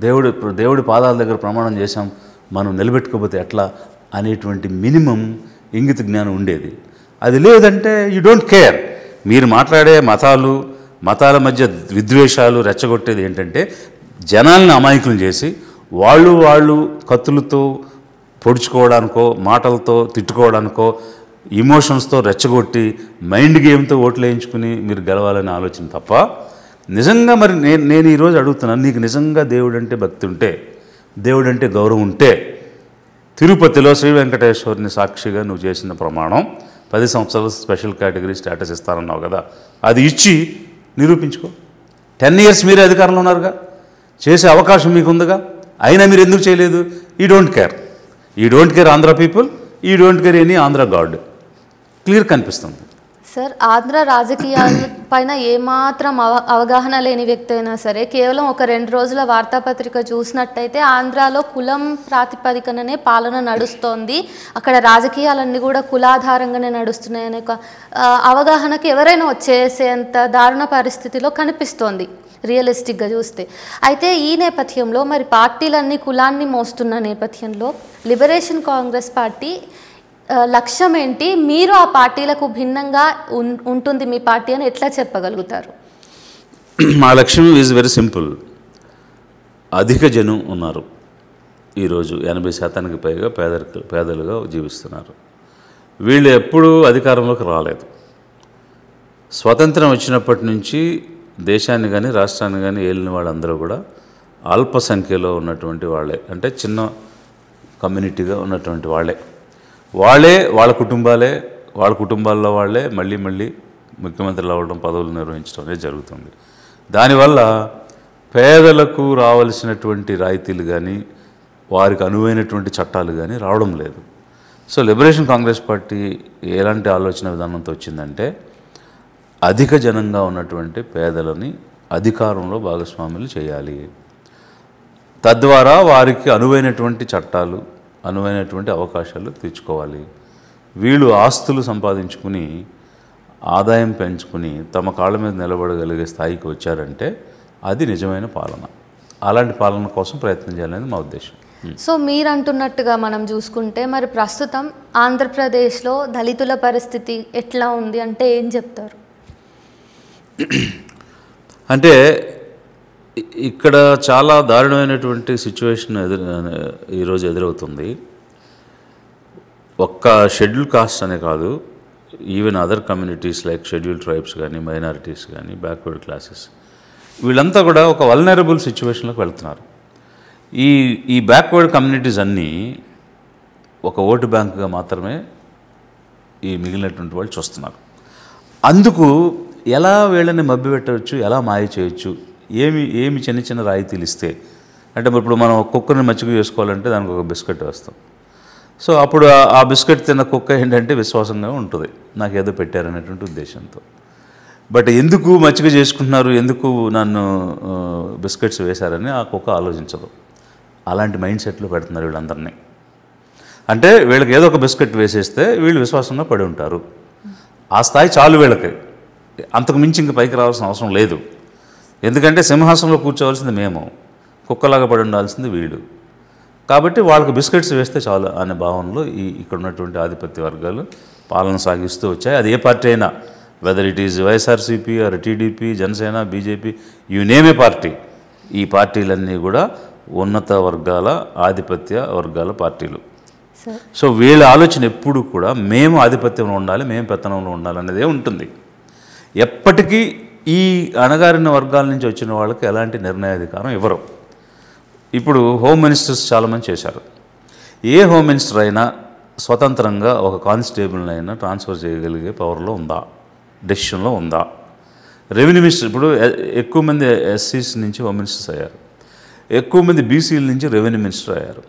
దేవుడి పాదాల దగ్గర ప్రమాణం చేశాం, మనం నిలబెట్టుకోకపోతే ఎట్లా అనేటువంటి మినిమం ఇంగిత జ్ఞానం ఉండేది. అది లేదంటే యూ డోంట్ కేర్. మీరు మాట్లాడే మతాల మధ్య విద్వేషాలు రెచ్చగొట్టేది ఏంటంటే జనాలను అమాయకులు చేసి వాళ్ళు కత్తులతో పొడుచుకోవడానికో, మాటలతో తిట్టుకోవడానికో, ఇమోషన్స్తో రెచ్చగొట్టి మైండ్ గేమ్తో ఓట్లు వేయించుకుని మీరు గెలవాలనే ఆలోచన తప్ప నిజంగా మరి నేను ఈరోజు అడుగుతున్నాను, నీకు నిజంగా దేవుడు అంటే భక్తి ఉంటే, దేవుడు అంటే గౌరవం ఉంటే తిరుపతిలో శ్రీ వెంకటేశ్వరుని సాక్షిగా నువ్వు చేసిన ప్రమాణం 10 సంవత్సరాలు స్పెషల్ కేటగిరీ స్టేటస్ ఇస్తానన్నావు కదా, అది ఇచ్చి నిరూపించుకో. 10 ఇయర్స్ మీరే అధికారంలో ఉన్నారుగా, చేసే అవకాశం మీకు ఉందిగా, అయినా మీరు ఎందుకు చేయలేదు? You don't care Andhra people, you don't care any Andhra God. Clear కనిపిస్తుంది. సార్, ఆంధ్ర రాజకీయాల పైన ఏమాత్రం అవగాహన లేని వ్యక్తి అయినా సరే కేవలం ఒక 2 రోజుల వార్తాపత్రిక చూసినట్టయితే ఆంధ్రాలో కులం ప్రాతిపదికననే పాలన నడుస్తోంది, అక్కడ రాజకీయాలన్నీ కూడా కులాధారంగానే నడుస్తున్నాయనే ఒక అవగాహనకి ఎవరైనా వచ్చేసేంత దారుణ పరిస్థితిలో కనిపిస్తోంది. రియలిస్టిక్గా చూస్తే. అయితే ఈ నేపథ్యంలో మరి పార్టీలన్నీ కులాన్ని మోస్తున్న నేపథ్యంలో లిబరేషన్ కాంగ్రెస్ పార్టీ లక్ష్యం ఏంటి? మీరు ఆ పార్టీలకు భిన్నంగా ఉంటుంది మీ పార్టీ అని ఎట్లా చెప్పగలుగుతారు? మా లక్ష్యం ఈజ్ వెరీ సింపుల్. అధిక జనం ఉన్నారు ఈరోజు, 80% పైగా పేదలుగా జీవిస్తున్నారు. వీళ్ళు ఎప్పుడూ అధికారంలోకి రాలేదు. స్వతంత్రం వచ్చినప్పటి నుంచి దేశాన్ని కానీ రాష్ట్రాన్ని కానీ ఏలిన వాళ్ళందరూ కూడా అల్ప సంఖ్యలో ఉన్నటువంటి వాళ్ళే, అంటే చిన్న కమ్యూనిటీగా ఉన్నటువంటి వాళ్ళే వాళ్ళ కుటుంబాల్లో వాళ్ళే మళ్ళీ ముఖ్యమంత్రులు అవ్వడం, పదవులు నిర్వహించడం అనేది జరుగుతుంది. దానివల్ల పేదలకు రావాల్సినటువంటి రాయితీలు కానీ వారికి అనువైనటువంటి చట్టాలు కానీ రావడం లేదు. సో లిబరేషన్ కాంగ్రెస్ పార్టీ ఎలాంటి ఆలోచన విధానంతో వచ్చిందంటే, అధిక జనంగా ఉన్నటువంటి పేదలని అధికారంలో భాగస్వాములు చేయాలి, తద్వారా వారికి అనువైనటువంటి చట్టాలు, అనువైనటువంటి అవకాశాలు తెచ్చుకోవాలి. వీళ్ళు ఆస్తులు సంపాదించుకుని ఆదాయం పెంచుకుని తమ కాళ్ళ మీద నిలబడగలిగే స్థాయికి వచ్చారంటే అది నిజమైన పాలన. అలాంటి పాలన కోసం ప్రయత్నం చేయాలనేది మా ఉద్దేశం. సో మీరు అంటున్నట్టుగా మనం చూసుకుంటే మరి ప్రస్తుతం ఆంధ్రప్రదేశ్లో దళితుల పరిస్థితి ఎట్లా ఉంది అంటే ఏం చెప్తారు? అంటే ఇక్కడ చాలా దారుణమైనటువంటి సిచ్యువేషన్ ఈరోజు ఎదురవుతుంది. ఒక్క షెడ్యూల్ కాస్ట్ అనే కాదు, even other communities like schedule tribes కానీ, మైనారిటీస్ కానీ, బ్యాక్వర్డ్ క్లాసెస్, వీళ్ళంతా కూడా ఒక వల్నరబుల్ సిచ్యువేషన్లోకి వెళ్తున్నారు. ఈ బ్యాక్వర్డ్ కమ్యూనిటీస్ అన్నీ ఒక ఓటు బ్యాంకుగా మాత్రమే ఈ మిగిలినటువంటి వాళ్ళు చూస్తున్నారు. అందుకు ఎలా వీళ్ళని మభ్యపెట్టవచ్చు, ఎలా మాయ చేయొచ్చు, ఏమి చిన్న రాయితీలు ఇస్తే, అంటే ఇప్పుడు మనం కుక్కని మచ్చిక చేసుకోవాలంటే దానికి ఒక బిస్కెట్ వేస్తాం. సో అప్పుడు ఆ బిస్కెట్ తిన్న కుక్క ఏంటంటే విశ్వాసంగా ఉంటుంది, నాకు ఏదో పెట్టారనేటువంటి ఉద్దేశంతో. బట్ ఎందుకు మచ్చిక చేసుకుంటున్నారు, ఎందుకు నన్ను బిస్కెట్స్ వేశారని ఆ కుక్క ఆలోచించదు. అలాంటి మైండ్ సెట్లో పెడుతున్నారు వీళ్ళందరినీ. అంటే వీళ్ళకి ఏదో ఒక బిస్కెట్ వేసేస్తే వీళ్ళు విశ్వాసంగా పడి ఉంటారు. ఆ స్థాయి చాలు వీళ్ళకి, అంతకు మించి ఇంక పైకి రావాల్సిన అవసరం లేదు. ఎందుకంటే సింహాసనంలో కూర్చోవలసింది మేము, కుక్కలాగా పడి ఉండాల్సింది వీళ్ళు. కాబట్టి వాళ్ళకి బిస్కెట్స్ వేస్తే చాలు అనే భావనలో ఇక్కడ ఉన్నటువంటి ఆధిపత్య వర్గాలు పాలన సాగిస్తూ వచ్చాయి. అది ఏ పార్టీ అయినా, whether it is YSRCP are TDP, Janasena, BJP, you name A party, ఈ పార్టీలన్నీ కూడా ఉన్నత వర్గాల, ఆధిపత్య వర్గాల పార్టీలు. సో వీళ్ళ ఆలోచన ఎప్పుడు కూడా మేము ఆధిపత్యంలో ఉండాలి, మేము పెత్తనంలో ఉండాలి అనేదే ఉంటుంది. ఎప్పటికీ ఈ అణగారిన వర్గాల నుంచి వచ్చిన వాళ్ళకి ఎలాంటి నిర్ణయాధికారం ఇవ్వరు. ఇప్పుడు హోమ్ మినిస్టర్స్ చాలామంది చేశారు. ఏ హోమ్ మినిస్టర్ అయినా స్వతంత్రంగా ఒక కానిస్టేబుల్ని అయినా ట్రాన్స్ఫర్ చేయగలిగే పవర్లో ఉందా, డెసిషన్లో ఉందా? రెవెన్యూ మినిస్టర్, ఇప్పుడు ఎక్కువ మంది ఎస్సీస్ నుంచి హోమ్ మినిస్టర్స్ అయ్యారు, ఎక్కువ మంది బీసీల నుంచి రెవెన్యూ మినిస్టర్ అయ్యారు.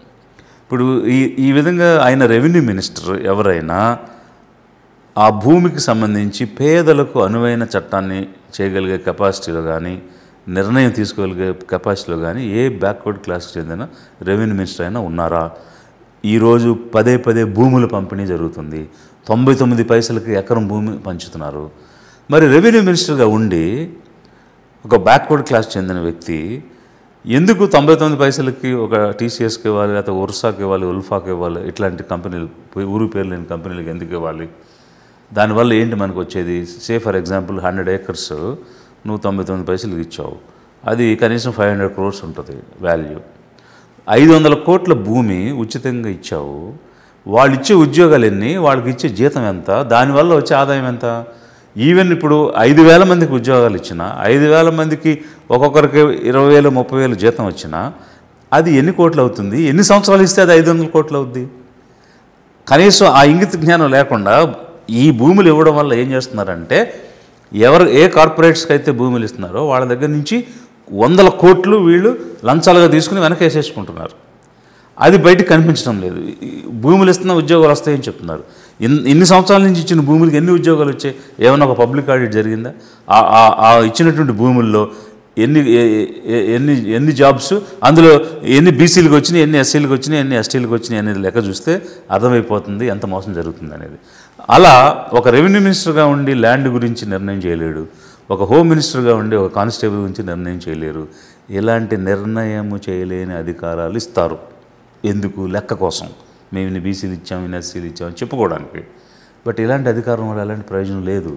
ఇప్పుడు ఈ విధంగా ఆయన రెవెన్యూ మినిస్టర్ ఎవరైనా ఆ భూమికి సంబంధించి పేదలకు అనువైన చట్టాన్ని చేయగలిగే కెపాసిటీలో కానీ, నిర్ణయం తీసుకోగలిగే కెపాసిటీలో కానీ ఏ బ్యాక్వర్డ్ క్లాస్కి చెందిన రెవెన్యూ మినిస్టర్ అయినా ఉన్నారా? ఈరోజు పదే భూముల పంపిణీ జరుగుతుంది, 99 పైసలకి ఎకరం భూమి పంచుతున్నారు. మరి రెవెన్యూ మినిస్టర్గా ఉండి ఒక బ్యాక్వర్డ్ క్లాస్ చెందిన వ్యక్తి ఎందుకు 99 పైసలకి ఒక టీసీఎస్కి ఇవ్వాలి, లేకపోతే ఉర్సాకి ఇవ్వాలి, ఉల్ఫాకి ఇవ్వాలి, ఇట్లాంటి కంపెనీలు, ఊరు పేరు లేని కంపెనీలకు ఎందుకు ఇవ్వాలి? దానివల్ల ఏంటి మనకు వచ్చేది? సే ఫర్ ఎగ్జాంపుల్ 100 acres నువ్వు 99 పైసలకి ఇచ్చావు, అది కనీసం 500 crores ఉంటుంది వాల్యూ. 500 కోట్ల భూమి ఉచితంగా ఇచ్చావు, వాళ్ళు ఇచ్చే ఉద్యోగాలు ఎన్ని, వాళ్ళకి ఇచ్చే జీతం ఎంత, దానివల్ల వచ్చే ఆదాయం ఎంత? ఈవెన్ ఇప్పుడు 5,000 మందికి ఉద్యోగాలు ఇచ్చినా, 5,000 మందికి ఒక్కొక్కరికి 20,000 30,000 జీతం వచ్చినా అది ఎన్ని కోట్లు అవుతుంది? ఎన్ని సంవత్సరాలు ఇస్తే అది 500 కోట్లు అవుద్ది? కనీసం ఆ ఇంగిత జ్ఞానం లేకుండా ఈ భూములు ఇవ్వడం వల్ల ఏం చేస్తున్నారంటే, ఏ కార్పొరేట్స్కి అయితే భూములు ఇస్తున్నారో వాళ్ళ దగ్గర నుంచి 100 కోట్లు వీళ్ళు లంచాలుగా తీసుకుని వెనకేసేసుకుంటున్నారు. అది బయటకు కనిపించడం లేదు. భూములు ఇస్తున్న ఉద్యోగాలు వస్తాయని చెప్తున్నారు. ఇన్ని సంవత్సరాల నుంచి ఇచ్చిన భూములకి ఎన్ని ఉద్యోగాలు వచ్చాయి? ఏమైనా ఒక పబ్లిక్ ఆడిట్ జరిగిందా? ఆ ఇచ్చినటువంటి భూముల్లో ఎన్ని జాబ్స్, అందులో ఎన్ని బీసీలకు వచ్చినాయి, ఎన్ని ఎస్సీలకు వచ్చినాయి, ఎన్ని ఎస్టీలకు వచ్చినాయి అనేది లెక్క చూస్తే అర్థమైపోతుంది ఎంత మోసం జరుగుతుంది అనేది. అలా ఒక రెవెన్యూ మినిస్టర్గా ఉండి ల్యాండ్ గురించి నిర్ణయం చేయలేడు, ఒక హోమ్ మినిస్టర్గా ఉండి ఒక కానిస్టేబుల్ గురించి నిర్ణయం చేయలేరు. ఇలాంటి నిర్ణయం చేయలేని అధికారాలు ఇస్తారు. ఎందుకు? లెక్క కోసం. మేము ఇన్ని బీసీలు ఇచ్చాం, ఇన్ని ఎస్సీలు ఇచ్చామని చెప్పుకోవడానికి. బట్ ఇలాంటి అధికారం వల్ల ఎలాంటి ప్రయోజనం లేదు.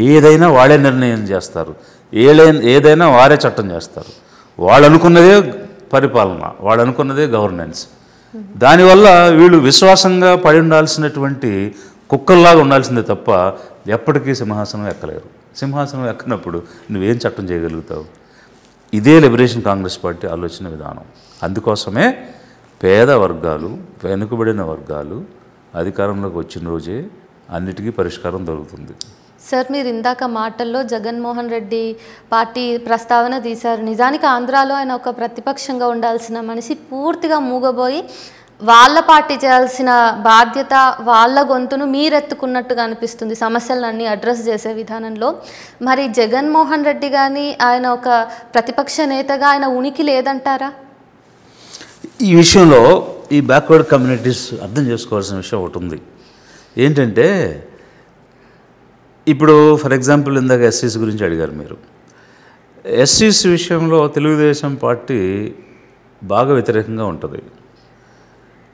ఏదైనా వాళ్ళే నిర్ణయం చేస్తారు, ఏదైనా వారే చట్టం చేస్తారు. వాళ్ళు అనుకున్నదే పరిపాలన, వాళ్ళు అనుకున్నదే గవర్నెన్స్. దానివల్ల వీళ్ళు విశ్వాసంగా పడి ఉండాల్సినటువంటి కుక్కల్లాగా ఉండాల్సిందే తప్ప ఎప్పటికీ సింహాసనం ఎక్కలేరు. సింహాసనం ఎక్కనప్పుడు నువ్వేం చట్టం చేయగలుగుతావు? ఇదే లిబరేషన్ కాంగ్రెస్ పార్టీ ఆలోచన విధానం. అందుకోసమే పేద వర్గాలు, వెనుకబడిన వర్గాలు అధికారంలోకి వచ్చిన రోజే అన్నిటికీ పరిష్కారం దొరుకుతుంది. సార్, మీరు ఇందాక మాటల్లో జగన్మోహన్ రెడ్డి పార్టీ ప్రస్తావన తీశారు. నిజానికి ఆంధ్రాలో ఆయన ఒక ప్రతిపక్షంగా ఉండాల్సిన మనిషి పూర్తిగా మూగబోయి వాళ్ళ పార్టీ చేయాల్సిన బాధ్యత, వాళ్ళ గొంతును మీరెత్తుకున్నట్టుగా అనిపిస్తుంది సమస్యలన్నీ అడ్రస్ చేసే విధానంలో. మరి జగన్మోహన్ రెడ్డి కానీ ఆయన ఒక ప్రతిపక్ష నేతగా ఆయన ఉనికి లేదంటారా? ఈ విషయంలో ఈ బ్యాక్వర్డ్ కమ్యూనిటీస్ అర్థం చేసుకోవాల్సిన విషయం ఒకటి ఉంది. ఏంటంటే ఇప్పుడు ఫర్ ఎగ్జాంపుల్ ఇందాక ఎస్సీస్ గురించి అడిగారు మీరు. ఎస్సీస్ విషయంలో తెలుగుదేశం పార్టీ బాగా వ్యతిరేకంగా ఉంటుంది.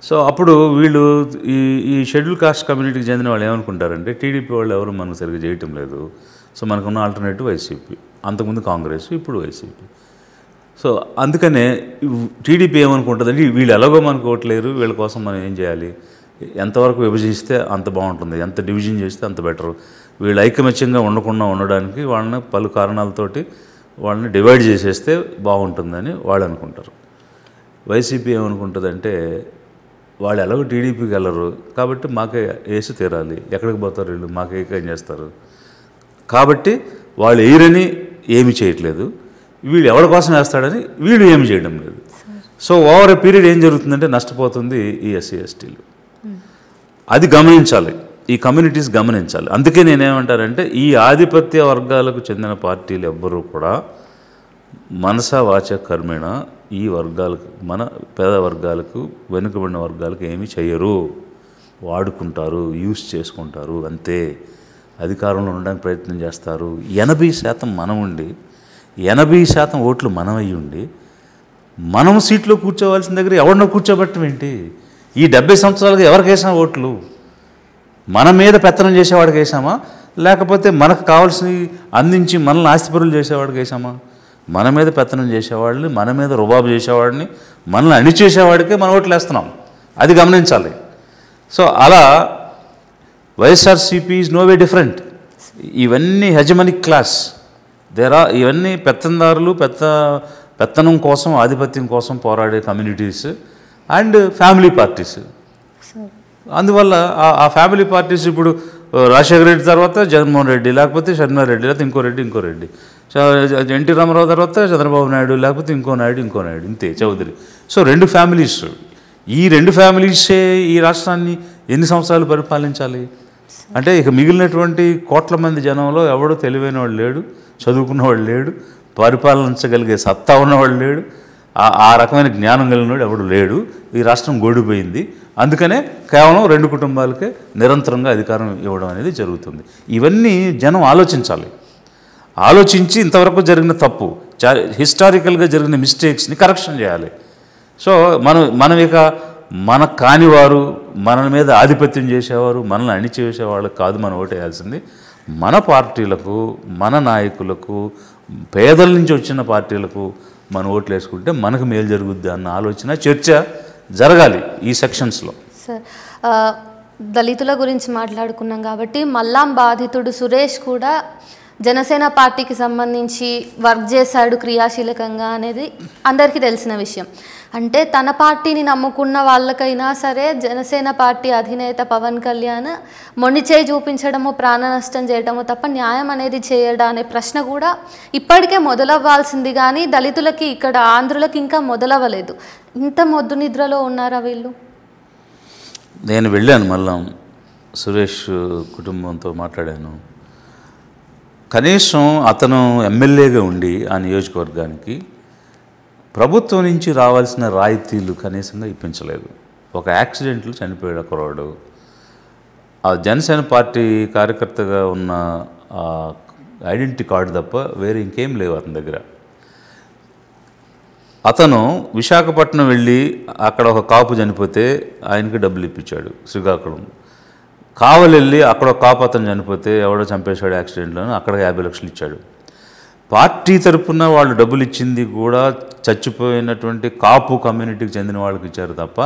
సో అప్పుడు వీళ్ళు ఈ షెడ్యూల్ కాస్ట్ కమ్యూనిటీకి చెందిన వాళ్ళు ఏమనుకుంటారంటే టీడీపీ వాళ్ళు ఎవరు మనకు సరిగ్గా చేయటం లేదు, సో మనకున్న ఆల్టర్నేటివ్ వైసీపీ, అంతకుముందు కాంగ్రెస్, ఇప్పుడు వైసీపీ. సో అందుకనే టీడీపీ ఏమనుకుంటుందంటే వీళ్ళు ఎలాగో మనకు ఓట్లేరు, వీళ్ళ కోసం మనం ఏం చేయాలి, ఎంతవరకు విభజిస్తే అంత బాగుంటుంది, ఎంత డివిజన్ చేస్తే అంత బెటరు, వీళ్ళు ఐకమత్యంగా ఉండకుండా ఉండడానికి వాళ్ళని పలు కారణాలతోటి వాళ్ళని డివైడ్ చేసేస్తే బాగుంటుందని వాళ్ళు అనుకుంటారు. వైసీపీ ఏమనుకుంటుందంటే వాళ్ళు ఎలాగో టీడీపీకి వెళ్ళరు కాబట్టి మాకే వేసి తీరాలి, ఎక్కడికి పోతారు వీళ్ళు, మాకే ఏం చేస్తారు, కాబట్టి వాళ్ళు ఎయిరని ఏమి చేయట్లేదు, వీళ్ళు ఎవరి కోసం వేస్తాడని వీళ్ళు ఏమి చేయడం లేదు. సో ఓవర్ ఏ పీరియడ్ ఏం జరుగుతుందంటే నష్టపోతుంది ఈ ఎస్సీ ఎస్టీలు. అది గమనించాలి, ఈ కమ్యూనిటీస్ గమనించాలి. అందుకే నేనేమంటానంటే ఈ ఆధిపత్య వర్గాలకు చెందిన పార్టీలు ఎవ్వరూ కూడా మనసా వాచ కర్మేణ ఈ వర్గాలకు, మన పేద వర్గాలకు, వెనుకబడిన వర్గాలకు ఏమీ చెయ్యరు, వాడుకుంటారు, యూస్ చేసుకుంటారు అంతే. అధికారంలో ఉండడానికి ప్రయత్నం చేస్తారు. 80% మనం ఉండి 80% ఓట్లు మనం అయ్యి ఉండి మనం సీట్లో కూర్చోవలసిన దగ్గర ఎవరినో కూర్చోబెట్టడం ఏంటి? ఈ 70 సంవత్సరాలుగా ఎవరికి వేసాం ఓట్లు? మన మీద పెత్తనం చేసేవాడికి వేసామా, లేకపోతే మనకు కావాల్సినవి అందించి మనల్ని ఆస్తిపరులు చేసేవాడికి వేసామా? మన మీద పెత్తనం చేసేవాడిని, మన మీద రుబాబు చేసేవాడిని, మనల్ని అణిచేసేవాడికే మనం ఓట్లు వేస్తున్నాం. అది గమనించాలి. సో అలా YSRCP is no way different. ఇవన్నీ హెజమనిక్ క్లాస్, ఇవన్నీ పెత్తందారులు, పెత్తనం కోసం, ఆధిపత్యం కోసం పోరాడే కమ్యూనిటీస్ అండ్ ఫ్యామిలీ పార్టీస్. అందువల్ల ఆ ఫ్యామిలీ పార్టీస్ ఇప్పుడు రాజశేఖర రెడ్డి తర్వాత జగన్మోహన్ రెడ్డి, లేకపోతే షర్మిలారెడ్డి, లేకపోతే ఇంకో రెడ్డి, ఎన్టీ రామారావు తర్వాత చంద్రబాబు నాయుడు, లేకపోతే ఇంకో నాయుడు, ఇంతే చౌదరి. So 2 families. ఈ 2 ఫ్యామిలీసే ఈ రాష్ట్రాన్ని ఎన్ని సంవత్సరాలు పరిపాలించాలి? అంటే ఇక మిగిలినటువంటి కోట్ల మంది జనంలో ఎవడో తెలివైన వాడు లేడు, చదువుకున్నవాడు లేడు, పరిపాలించగలిగే సత్తా ఉన్నవాడు లేడు, ఆ రకమైన జ్ఞానం కలిగినవాడు ఎవడు లేడు. ఈ రాష్ట్రం గోడిపోయింది. అందుకనే కేవలం 2 కుటుంబాలకే నిరంతరంగా అధికారం ఇవ్వడం అనేది జరుగుతుంది. ఇవన్నీ జనం ఆలోచించాలి. ఆలోచించి ఇంతవరకు జరిగిన తప్పు, హిస్టారికల్గా జరిగిన మిస్టేక్స్ని కరెక్షన్ చేయాలి. సో మనం ఇక మన కానివారు, మన మీద ఆధిపత్యం చేసేవారు, మనల్ని అణిచివేసేవాళ్ళకి కాదు మనం ఓటేయాల్సింది. మన పార్టీలకు, మన నాయకులకు, పేదల నుంచి వచ్చిన పార్టీలకు మనం ఓట్లు వేసుకుంటే మనకు మేలు జరుగుద్ది అన్న ఆలోచన, చర్చ జరగాలి ఈ సెక్షన్స్లో. సార్, దళితుల గురించి మాట్లాడుకున్నాం కాబట్టి మల్లాం బాధితుడు సురేష్ కూడా జనసేన పార్టీకి సంబంధించి వర్క్ చేశాడు క్రియాశీలకంగా అనేది అందరికీ తెలిసిన విషయం. అంటే తన పార్టీని నమ్ముకున్న వాళ్ళకైనా సరే జనసేన పార్టీ అధినేత పవన్ కళ్యాణ్ మొండి చేయి చూపించడము, ప్రాణ నష్టం చేయడము తప్ప న్యాయం అనేది చేయడా అనే ప్రశ్న కూడా ఇప్పటికే మొదలవ్వాల్సింది. కానీ దళితులకి, ఇక్కడ ఆంధ్రులకి ఇంకా మొదలవ్వలేదు. ఇంత మొద్దు నిద్రలో ఉన్నారా వీళ్ళు? నేను వెళ్ళాను, మళ్ళా సురేష్ కుటుంబంతో మాట్లాడాను. కనీసం అతను ఎమ్మెల్యేగా ఉండి ఆ నియోజకవర్గానికి ప్రభుత్వం నుంచి రావాల్సిన రాయితీలు కనీసంగా ఇప్పించలేదు. ఒక యాక్సిడెంట్లో చనిపోయాడు ఒకరోడు. ఆ జనసేన పార్టీ కార్యకర్తగా ఉన్న ఐడెంటిటీ కార్డు తప్ప వేరే ఇంకేం లేవు అతని దగ్గర. అతను విశాఖపట్నం వెళ్ళి అక్కడ ఒక కాపు చనిపోతే ఆయనకి డబ్బులు ఇప్పించాడు శ్రీకాకుళం. కావలి వెళ్ళి అక్కడ ఒక కాపు అతను చనిపోతే ఎవడో చంపేశాడు యాక్సిడెంట్లోనూ, అక్కడ 50 లక్షలు ఇచ్చాడు. పార్టీ తరఫున వాళ్ళు డబ్బులు ఇచ్చింది కూడా చచ్చిపోయినటువంటి కాపు కమ్యూనిటీకి చెందిన వాళ్ళకి ఇచ్చారు తప్ప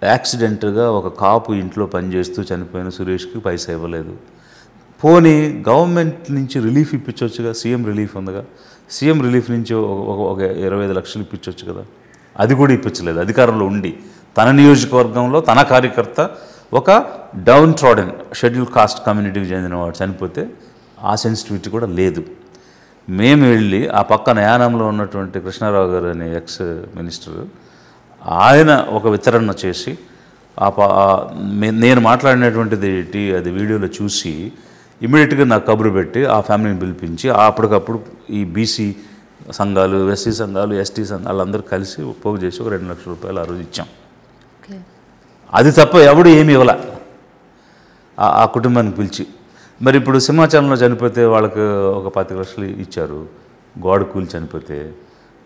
యాక్సిడెంట్గా ఒక కాపు ఇంట్లో పనిచేస్తూ చనిపోయిన సురేష్కి పైసా ఇవ్వలేదు. పోనీ గవర్నమెంట్ నుంచి రిలీఫ్ ఇప్పించవచ్చుగా, సీఎం రిలీఫ్ ఉందిగా, సీఎం రిలీఫ్ నుంచి ఒక 25 లక్షలు ఇప్పించవచ్చు కదా, అది కూడా ఇప్పించలేదు. అధికారంలో ఉండి తన నియోజకవర్గంలో తన కార్యకర్త ఒక డౌన్ ట్రాడెన్ షెడ్యూల్ కాస్ట్ కమ్యూనిటీకి చెందిన వాడు చనిపోతే ఆ సెన్సిటివిటీ కూడా లేదు. మేము వెళ్ళి ఆ పక్కన యానంలో ఉన్నటువంటి కృష్ణారావు గారు అనే ఎక్స్ మినిస్టర్, ఆయన ఒక వితరణ చేసి నేను మాట్లాడినటువంటిది అది వీడియోలో చూసి ఇమీడియట్గా నాకు కబురు పెట్టి ఆ ఫ్యామిలీని పిలిపించి అప్పటికప్పుడు ఈ బీసీ సంఘాలు, ఎస్సీ సంఘాలు, ఎస్టీ సంఘాలు అందరూ కలిసి పోగు చేసి ఒక 2 లక్షల రూపాయలు ఆ రోజు ఇచ్చాం. అది తప్ప ఎవడు ఏమి ఇవ్వాల ఆ కుటుంబానికి పిలిచి. మరి ఇప్పుడు సింహాచలంలో చనిపోతే వాళ్ళకి ఒక 25 లక్షలు ఇచ్చారు, గోడ కూలి చనిపోతే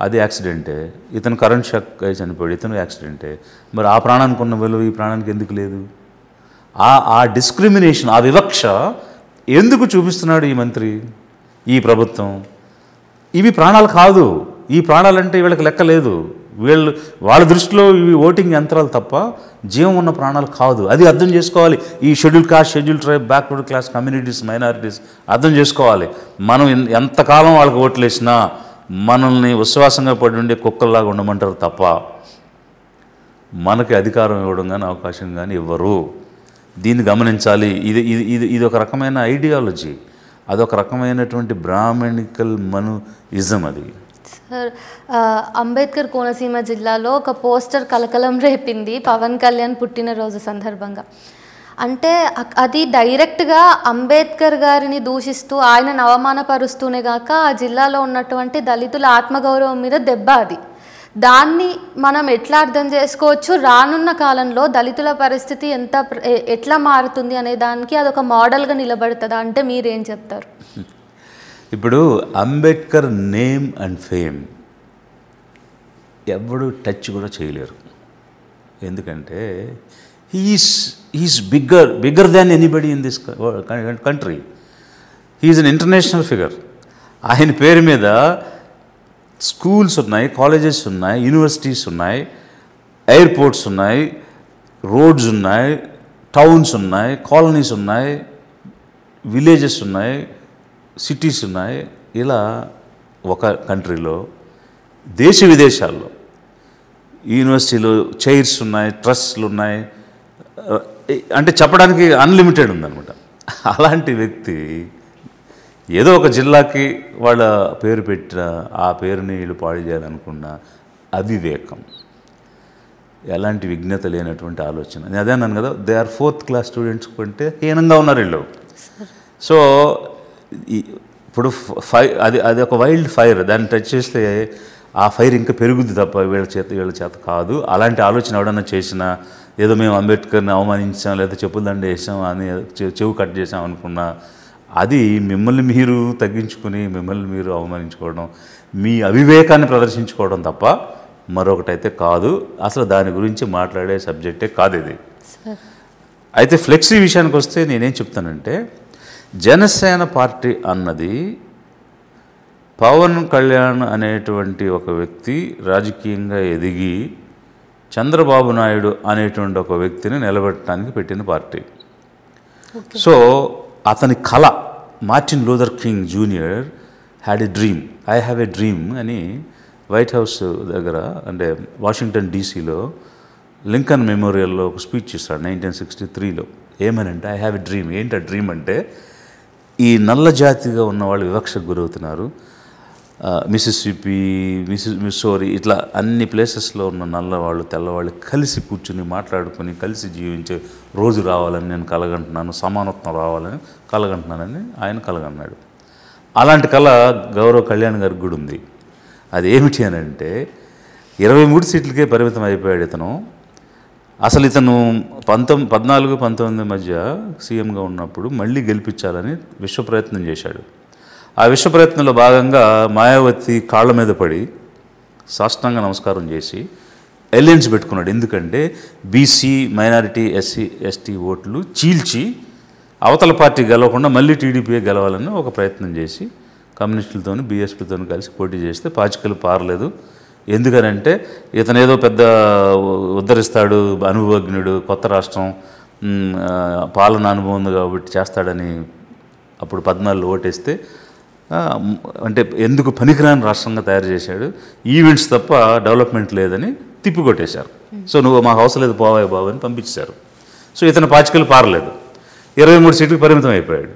అది యాక్సిడెంటే. ఇతను కరెంట్ షాక్ అయి చనిపోయాడు, ఇతను యాక్సిడెంటే. మరి ఆ ప్రాణానికి ఉన్న విలువ ఈ ప్రాణానికి ఎందుకు లేదు? ఆ డిస్క్రిమినేషన్, ఆ వివక్ష ఎందుకు చూపిస్తున్నాడు ఈ మంత్రి, ఈ ప్రభుత్వం? ఇవి ప్రాణాలు కాదు, ఈ ప్రాణాలంటే వీళ్ళకి లెక్క లేదు. వాళ్ళ దృష్టిలో ఇవి ఓటింగ్ యంత్రాలు తప్ప జీవం ఉన్న ప్రాణాలు కాదు. అది అర్థం చేసుకోవాలి ఈ schedule caste, schedule tribe, backward class communities, minorities అర్థం చేసుకోవాలి. మనం ఎంతకాలం వాళ్ళకి ఓట్లు వేసినా మనల్ని విశ్వాసంగా పడి ఉండే కుక్కల్లాగా ఉండమంటారు తప్ప మనకి అధికారం ఇవ్వడం కానీ అవకాశం కానీ ఇవ్వరు. దీన్ని గమనించాలి. ఇది ఒక రకమైన ఐడియాలజీ, అదొక రకమైనటువంటి బ్రాహ్మణికల్ మనుయిజం. అది సార్, అంబేద్కర్ కోనసీమ జిల్లాలో ఒక పోస్టర్ కలకలం రేపింది పవన్ కళ్యాణ్ పుట్టినరోజు సందర్భంగా. అంటే అది డైరెక్ట్గా అంబేద్కర్ గారిని దూషిస్తూ ఆయనను అవమానపరుస్తూనే కాక ఆ జిల్లాలో ఉన్నటువంటి దళితుల ఆత్మగౌరవం మీద దెబ్బ. అది దాన్ని మనం ఎట్లా అర్థం చేసుకోవచ్చు, రానున్న కాలంలో దళితుల పరిస్థితి ఎట్లా మారుతుంది అనే దానికి అదొక మోడల్గా నిలబడుతుందా అంటే మీరేం చెప్తారు? ఇప్పుడు అంబేద్కర్ నేమ్ అండ్ ఫేమ్ ఎవడు టచ్ కూడా చేయలేరు. ఎందుకంటే he's bigger than anybody in this country. He's an international figure. ఆయన పేరు మీద స్కూల్స్ ఉన్నాయి, కాలేజెస్ ఉన్నాయి, యూనివర్సిటీస్ ఉన్నాయి, ఎయిర్పోర్ట్స్ ఉన్నాయి, రోడ్స్ ఉన్నాయి, టౌన్స్ ఉన్నాయి, కాలనీస్ ఉన్నాయి, విలేజెస్ ఉన్నాయి, సిటీస్ ఉన్నాయి. ఇలా ఒక కంట్రీలో దేశ విదేశాల్లో యూనివర్సిటీలో చైర్స్ ఉన్నాయి, ట్రస్ట్లు ఉన్నాయి, అంటే చెప్పడానికి అన్లిమిటెడ్ ఉందన్నమాట. అలాంటి వ్యక్తి ఏదో ఒక జిల్లాకి వాళ్ళ పేరు పెట్టిన ఆ పేరుని వీళ్ళు పాడు చేయాలనుకున్న అవివేకం, ఎలాంటి విజ్ఞత లేనటువంటి ఆలోచన. నేను అదే అన్నాను కదా, they are 4th class students కంటే హీనంగా ఉన్నారు వీళ్ళు. సో ఇప్పుడు అది ఒక వైల్డ్ ఫైర్, దాన్ని టచ్ చేస్తే ఆ ఫైర్ ఇంకా పెరుగుద్ది తప్ప వీళ్ళ చేత కాదు. అలాంటి ఆలోచన ఎవడన్నా చేసినా ఏదో మేము అంబేద్కర్ని అవమానించాం లేదా చెప్పులు దండ వేసాం అని చెవు కట్ చేసాం అనుకున్నా అది మిమ్మల్ని మీరు తగ్గించుకుని మిమ్మల్ని మీరు అవమానించుకోవడం, మీ అవివేకాన్ని ప్రదర్శించుకోవడం తప్ప మరొకటైతే కాదు. అసలు దాని గురించి మాట్లాడే సబ్జెక్టే కాదు ఇది. అయితే ఫ్లెక్సీ విషయానికి వస్తే నేనేం చెప్తానంటే, జనసేన పార్టీ అన్నది పవన్ కళ్యాణ్ అనేటువంటి ఒక వ్యక్తి రాజకీయంగా ఎదిగి చంద్రబాబు నాయుడు అనేటువంటి ఒక వ్యక్తిని నిలబెట్టడానికి పెట్టిన పార్టీ. సో అతని కళ, Martin Luther king junior had a dream, I have a dream అని వైట్ హౌస్ దగ్గర అంటే వాషింగ్టన్ డీసీలో లింకన్ మెమోరియల్లో ఒక స్పీచ్ ఇస్తాడు 1963లో. ఏమనంటే ఐ హ్యావ్ ఎ డ్రీమ్. ఏంటి ఆ డ్రీమ్ అంటే, ఈ నల్ల జాతిగా ఉన్న వాళ్ళు వివక్షకు గురవుతున్నారు. మిసిసిపి, మిస్సోరీ ఇట్లా అన్ని ప్లేసెస్లో ఉన్న నల్లవాళ్ళు తెల్లవాళ్ళు కలిసి కూర్చుని మాట్లాడుకుని కలిసి జీవించే రోజు రావాలని నేను కలగంటున్నాను, సమానత్వం రావాలని కలగంటున్నానని ఆయన కలగన్నాడు. అలాంటి కళ గౌరవ కళ్యాణ్ గారికి కూడా ఉంది. అది ఏమిటి అని అంటే, 23 సీట్లకే పరిమితం అయిపోయాడు ఇతను. అసలు ఇతను 14-19 మధ్య సీఎంగా ఉన్నప్పుడు మళ్ళీ గెలిపించాలని విశ్వ ప్రయత్నం చేశాడు. ఆ విశ్వ ప్రయత్నంలో భాగంగా మాయావతి కాళ్ళ మీద పడి సాష్టాంగ నమస్కారం చేసి ఎలియన్స్ పెట్టుకున్నాడు. ఎందుకంటే బీసీ మైనారిటీ ఎస్సీ ఎస్టీ ఓట్లు చీల్చి అవతల పార్టీ గెలవకుండా మళ్ళీ టీడీపీఏ గెలవాలని ఒక ప్రయత్నం చేసి కమ్యూనిస్టులతో బీఎస్పీతో కలిసి పోటీ చేస్తే పాచికలు పారలేదు. ఎందుకనంటే ఇతను ఏదో పెద్ద ఉద్ధరిస్తాడు, అనుభవజ్ఞుడు, కొత్త రాష్ట్రం పాలన అనుభవం ఉంది కాబట్టి చేస్తాడని అప్పుడు 14 ఓటేస్తే అంటే ఎందుకు పనికిరాని రాష్ట్రంగా తయారు చేశాడు. ఈవెంట్స్ తప్ప డెవలప్మెంట్ లేదని తిప్పికొట్టేశారు. సో నువ్వు మాకు అవసరం లేదు పోవాయి బాబు అని పంపించారు. సో ఇతను పాచికలు పారలేదు, 23 సీట్లకు పరిమితం అయిపోయాడు.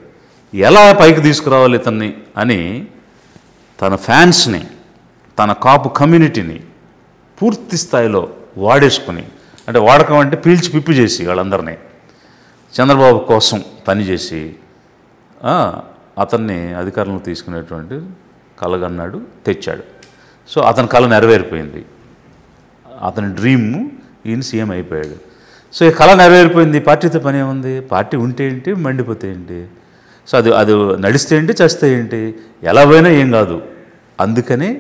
ఎలా పైకి తీసుకురావాలి ఇతన్ని అని తన ఫ్యాన్స్ని, తన కాపు కమ్యూనిటీని పూర్తి స్థాయిలో వాడేసుకుని, అంటే వాడకం అంటే పీల్చి పిప్పి చేసి వాళ్ళందరినీ చంద్రబాబు కోసం పనిచేసి అతన్ని అధికారంలో తీసుకునేటువంటి కలగన్నాడు, తెచ్చాడు. సో అతని కళ నెరవేరిపోయింది. అతని డ్రీమ్ ఈయన సీఎం అయిపోయాడు. సో ఈ కళ నెరవేరిపోయింది. పార్టీతో పని ఏముంది? పార్టీ ఉంటే ఏంటి, మండిపోతే ఏంటి? సో అది నడిస్తే ఏంటి, చేస్తే ఏంటి, ఎలా పోయినా ఏం కాదు. అందుకనే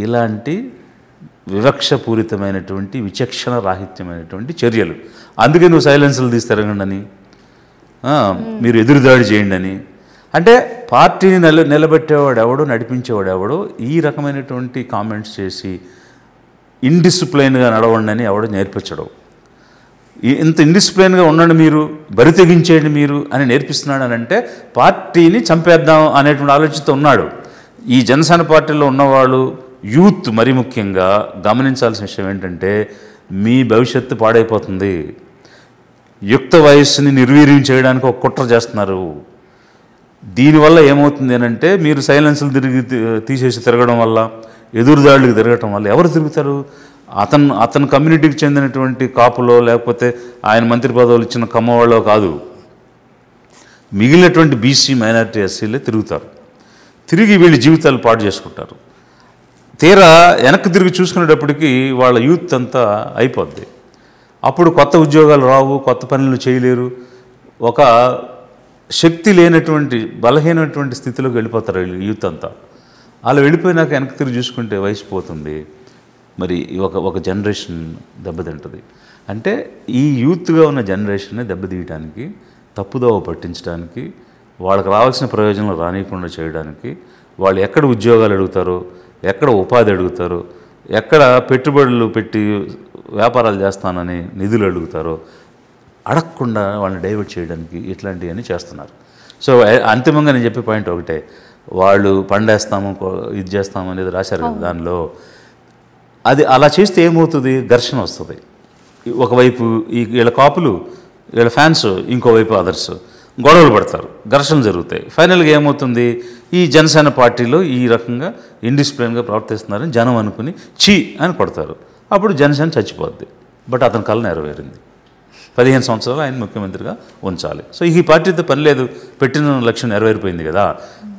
ఇలాంటి వివక్షపూరితమైనటువంటి విచక్షణ రాహిత్యమైనటువంటి చర్యలు. అందుకే నువ్వు సైలెన్స్లు తీసి తిరగండి, మీరు ఎదురుదాడి చేయండి అని. అంటే పార్టీని నిలబెట్టేవాడు ఎవడో, నడిపించేవాడు ఎవడో ఈ రకమైనటువంటి కామెంట్స్ చేసి ఇండిసిప్లైన్గా నడవండి అని ఎవడో నేర్పించడం. ఇంత ఇండిసిప్లైన్గా ఉండండి, మీరు బరి తెగించేయండి మీరు అని నేర్పిస్తున్నాడు. అని అంటే పార్టీని చంపేద్దాం అనేటువంటి ఆలోచనతో ఉన్నాడు. ఈ జనసేన పార్టీలో ఉన్నవాళ్ళు యూత్ మరి ముఖ్యంగా గమనించాల్సిన విషయం ఏంటంటే మీ భవిష్యత్తు పాడైపోతుంది. యుక్త వయస్సుని నిర్వీర్యం చేయడానికి ఒక కుట్ర చేస్తున్నారు. దీనివల్ల ఏమవుతుంది అని అంటే మీరు సైలెన్స్లు తీసేసి తిరగడం వల్ల, ఎదురుదాడులకు తిరగటం వల్ల ఎవరు తిరుగుతారు? అతను కమ్యూనిటీకి చెందినటువంటి కాపులో, లేకపోతే ఆయన మంత్రి పదవులు ఇచ్చిన కమ్మవాళ్ళో కాదు, మిగిలినటువంటి బీసీ మైనారిటీ ఎస్సీలే తిరుగుతారు. తిరిగి వీళ్ళ జీవితాలు పాడు చేసుకుంటారు. తీరా వెనక్కి తిరిగి చూసుకునేటప్పటికీ వాళ్ళ యూత్ అంతా అయిపోద్ది. అప్పుడు కొత్త ఉద్యోగాలు రావు, కొత్త పనులు చేయలేరు. ఒక శక్తి లేనటువంటి బలహీనటువంటి స్థితిలోకి వెళ్ళిపోతారు వీళ్ళు యూత్ అంతా. అలా వెళ్ళిపోయినాక వెనక్కి తిరిగి చూసుకుంటే వయసు పోతుంది. మరి ఒక జనరేషన్ దెబ్బతింటుంది. అంటే ఈ యూత్గా ఉన్న జనరేషన్ని దెబ్బతీయడానికి, తప్పుదోవ పట్టించడానికి, వాళ్ళకి రావాల్సిన ప్రయోజనాలు రానియకుండా చేయడానికి, వాళ్ళు ఎక్కడ ఉద్యోగాలు అడుగుతారో, ఎక్కడ ఉపాధి అడుగుతారో, ఎక్కడ పెట్టుబడులు పెట్టి వ్యాపారాలు చేస్తానని నిధులు అడుగుతారో అడగకుండా వాళ్ళని డైవర్ట్ చేయడానికి ఇట్లాంటివన్నీ చేస్తున్నారు. సో అంతిమంగా నేను చెప్పే పాయింట్ ఒకటే, వాళ్ళు పండేస్తాము ఇది చేస్తాము అనేది రాశారు కదా దానిలో. అది అలా చేస్తే ఏమవుతుంది? ఘర్షణ వస్తుంది. ఒకవైపు వీళ్ళ కాపులు, వీళ్ళ ఫ్యాన్స్, ఇంకోవైపు అదర్స్ గొడవలు పడతారు, ఘర్షణలు జరుగుతాయి. ఫైనల్గా ఏమవుతుంది? ఈ జనసేన పార్టీలో ఈ రకంగా ఇండిసిప్లిన్గా ప్రవర్తిస్తున్నారని జనం అనుకుని చీ అని కొడతారు. అప్పుడు జనసేన చచ్చిపోద్ది. బట్ అతని కళ నెరవేరింది. 15 సంవత్సరాలు ఆయన ముఖ్యమంత్రిగా ఉంచాలి. సో ఈ పార్టీతో పని లేదు, పెట్టిన లక్ష్యం నెరవేరిపోయింది కదా.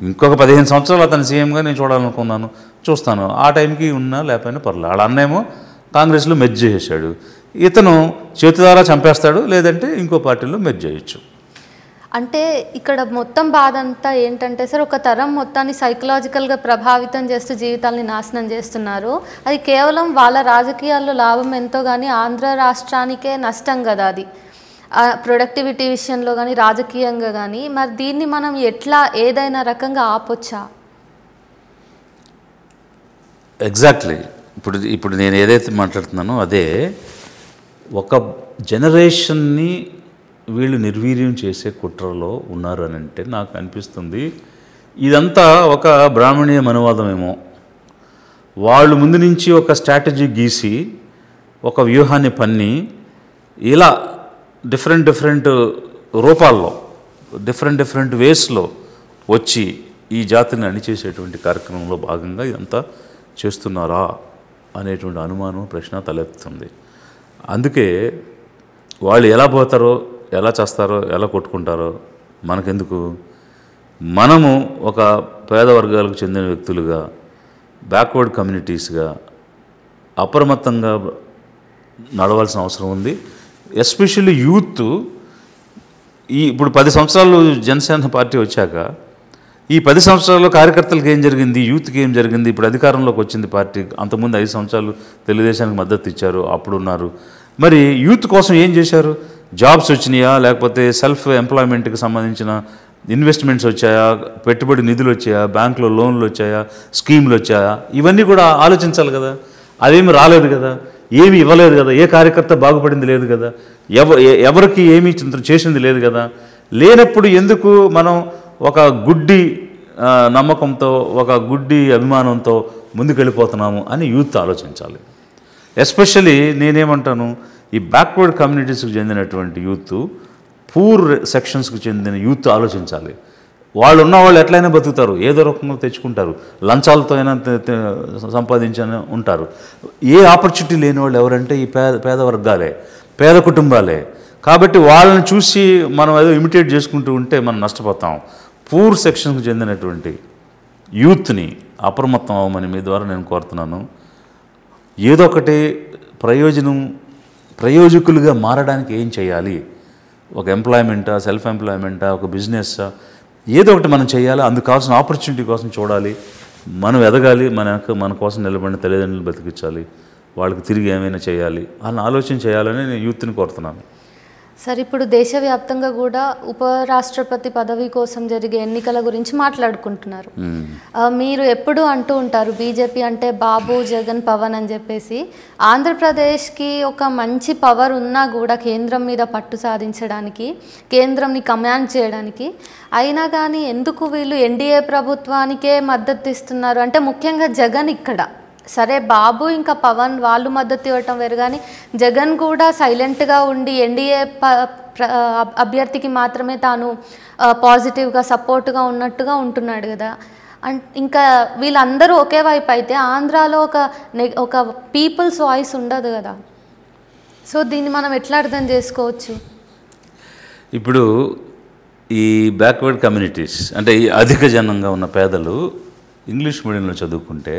ఇంకొక 15 సంవత్సరాలు అతను సీఎంగా నేను చూడాలనుకున్నాను, చూస్తాను. ఆ టైంకి ఉన్నా లేకపోయినా పర్లేదు. వాళ్ళ అన్నేమో కాంగ్రెస్లో మెర్జ్ చేశాడు, ఇతను చేతులారా చంపేస్తాడు, లేదంటే ఇంకో పార్టీలో మెర్జ్ చేయొచ్చు. అంటే ఇక్కడ మొత్తం బాధ అంతా ఏంటంటే సార్, ఒక తరం మొత్తాన్ని సైకలాజికల్గా ప్రభావితం చేస్తూ జీవితాలని నాశనం చేస్తున్నారు. అది కేవలం వాళ్ళ రాజకీయాల్లో లాభం ఎంతో కానీ ఆంధ్ర రాష్ట్రానికే నష్టం కదా అది, ప్రొడక్టివిటీ విషయంలో కానీ రాజకీయంగా కానీ. మరి దీన్ని మనం ఎట్లా ఏదైనా రకంగా ఆపొచ్చా? ఎగ్జాక్ట్లీ. ఇప్పుడు నేను ఏదైతే మాట్లాడుతున్నానో అదే, ఒక జనరేషన్ని వీళ్ళు నిర్వీర్యం చేసే కుట్రలో ఉన్నారు అని అంటే నాకు అనిపిస్తుంది ఇదంతా ఒక బ్రాహ్మణీయ మనవాదమేమో. వాళ్ళు ముందు నుంచి ఒక స్ట్రాటజీ గీసి, ఒక వ్యూహాన్ని పన్ని, ఇలా డిఫరెంట్ రూపాల్లో, డిఫరెంట్ వేస్లో వచ్చి ఈ జాతిని అణిచేసేటువంటి కార్యక్రమంలో భాగంగా ఇదంతా చేస్తున్నారా అనేటువంటి అనుమానం, ప్రశ్న తలెత్తుతుంది. అందుకే వాళ్ళు ఎలా పోతారో, ఎలా చేస్తారో, ఎలా కొట్టుకుంటారో మనకెందుకు? మనము ఒక పేద వర్గాలకు చెందిన వ్యక్తులుగా, బ్యాక్వర్డ్ కమ్యూనిటీస్గా అప్రమత్తంగా నడవాల్సిన అవసరం ఉంది. ఎస్పెషల్లీ యూత్ ఇప్పుడు 10 సంవత్సరాలు జనసేన పార్టీ వచ్చాక ఈ 10 సంవత్సరాల్లో కార్యకర్తలకు ఏం జరిగింది, యూత్కి ఏం జరిగింది, ఇప్పుడు అధికారంలోకి వచ్చింది పార్టీ, అంతకుముందు 5 సంవత్సరాలు తెలుగుదేశానికి మద్దతు ఇచ్చారు, అప్పుడు ఉన్నారు. మరి యూత్ కోసం ఏం చేశారు? జాబ్స్ వచ్చినాయా, లేకపోతే సెల్ఫ్ ఎంప్లాయ్మెంట్కి సంబంధించిన ఇన్వెస్ట్మెంట్స్ వచ్చాయా, పెట్టుబడి నిధులు వచ్చాయా, బ్యాంకులో లోన్లు వచ్చాయా, స్కీములు వచ్చాయా, ఇవన్నీ కూడా ఆలోచించాలి కదా. అవేమి రాలేదు కదా, ఏమి ఇవ్వలేదు కదా, ఏ కార్యకర్త బాగుపడింది లేదు కదా, ఎవరికి ఏమీ చేసింది లేదు కదా. లేనప్పుడు ఎందుకు మనం ఒక గుడ్డి నమ్మకంతో, ఒక గుడ్డి అభిమానంతో ముందుకెళ్ళిపోతున్నాము అని యూత్ ఆలోచించాలి. ఎస్పెషల్లీ నేనేమంటాను, ఈ బ్యాక్వర్డ్ కమ్యూనిటీస్కి చెందినటువంటి యూత్, పూర్ సెక్షన్స్కి చెందిన యూత్ ఆలోచించాలి. వాళ్ళు ఉన్నవాళ్ళు ఎట్లయినా బతుకుతారు, ఏదో రకంగా తెచ్చుకుంటారు, లంచాలతో అయినా సంపాదించని ఉంటారు. ఏ ఆపర్చునిటీ లేని వాళ్ళు ఎవరంటే ఈ పేద వర్గాలే, పేద కుటుంబాలే. కాబట్టి వాళ్ళని చూసి మనం ఏదో ఇమిటేట్ చేసుకుంటూ ఉంటే మనం నష్టపోతాం. పూర్ సెక్షన్కి చెందినటువంటి యూత్ని అప్రమత్తం అవ్వమని మీ ద్వారా నేను కోరుతున్నాను. ఏదో ఒకటి ప్రయోజకులుగా మారడానికి ఏం చేయాలి, ఒక ఎంప్లాయ్మెంటా, సెల్ఫ్ ఎంప్లాయ్మెంటా, ఒక బిజినెస్సా, ఏదో ఒకటి మనం చేయాలి. అందుకు కావాల్సిన ఆపర్చునిటీ కోసం చూడాలి, మనం ఎదగాలి, మన కోసం నిలబడిన తల్లిదండ్రులు బతికించాలి, వాళ్ళకి తిరిగి ఏమైనా చేయాలి అని ఆలోచన చేయాలని నేను యూత్ని కోరుతున్నాను. సార్, ఇప్పుడు దేశవ్యాప్తంగా కూడా ఉపరాష్ట్రపతి పదవి కోసం జరిగే ఎన్నికల గురించి మాట్లాడుకుంటున్నారు. మీరు ఎప్పుడు అంటూ ఉంటారు బీజేపీ అంటే బాబు, జగన్, పవన్ అని చెప్పేసి. ఆంధ్రప్రదేశ్కి ఒక మంచి పవర్ ఉన్నా కూడా కేంద్రం మీద పట్టు సాధించడానికి, కేంద్రంని కమాండ్ చేయడానికి, అయినా కానీ ఎందుకు వీళ్ళు ఎన్డీఏ ప్రభుత్వానికే మద్దతు ఇస్తున్నారు? అంటే ముఖ్యంగా జగన్ ఇక్కడ సరే, బాబు ఇంకా పవన్ వాళ్ళు మద్దతు ఇవ్వటం వేరు, కానీ జగన్ కూడా సైలెంట్గా ఉండి ఎన్డీఏ అభ్యర్థికి మాత్రమే తాను పాజిటివ్గా సపోర్ట్గా ఉన్నట్టుగా ఉంటున్నాడు కదా. ఇంకా వీళ్ళందరూ ఒకే వైపు అయితే ఆంధ్రాలో ఒక పీపుల్స్ వాయిస్ ఉండదు కదా. సో దీన్ని మనం ఎట్లా అర్థం చేసుకోవచ్చు? ఇప్పుడు ఈ బ్యాక్వర్డ్ కమ్యూనిటీస్ అంటే ఈ అధిక జనంగా ఉన్న పేదలు ఇంగ్లీష్ మీడియంలో చదువుకుంటే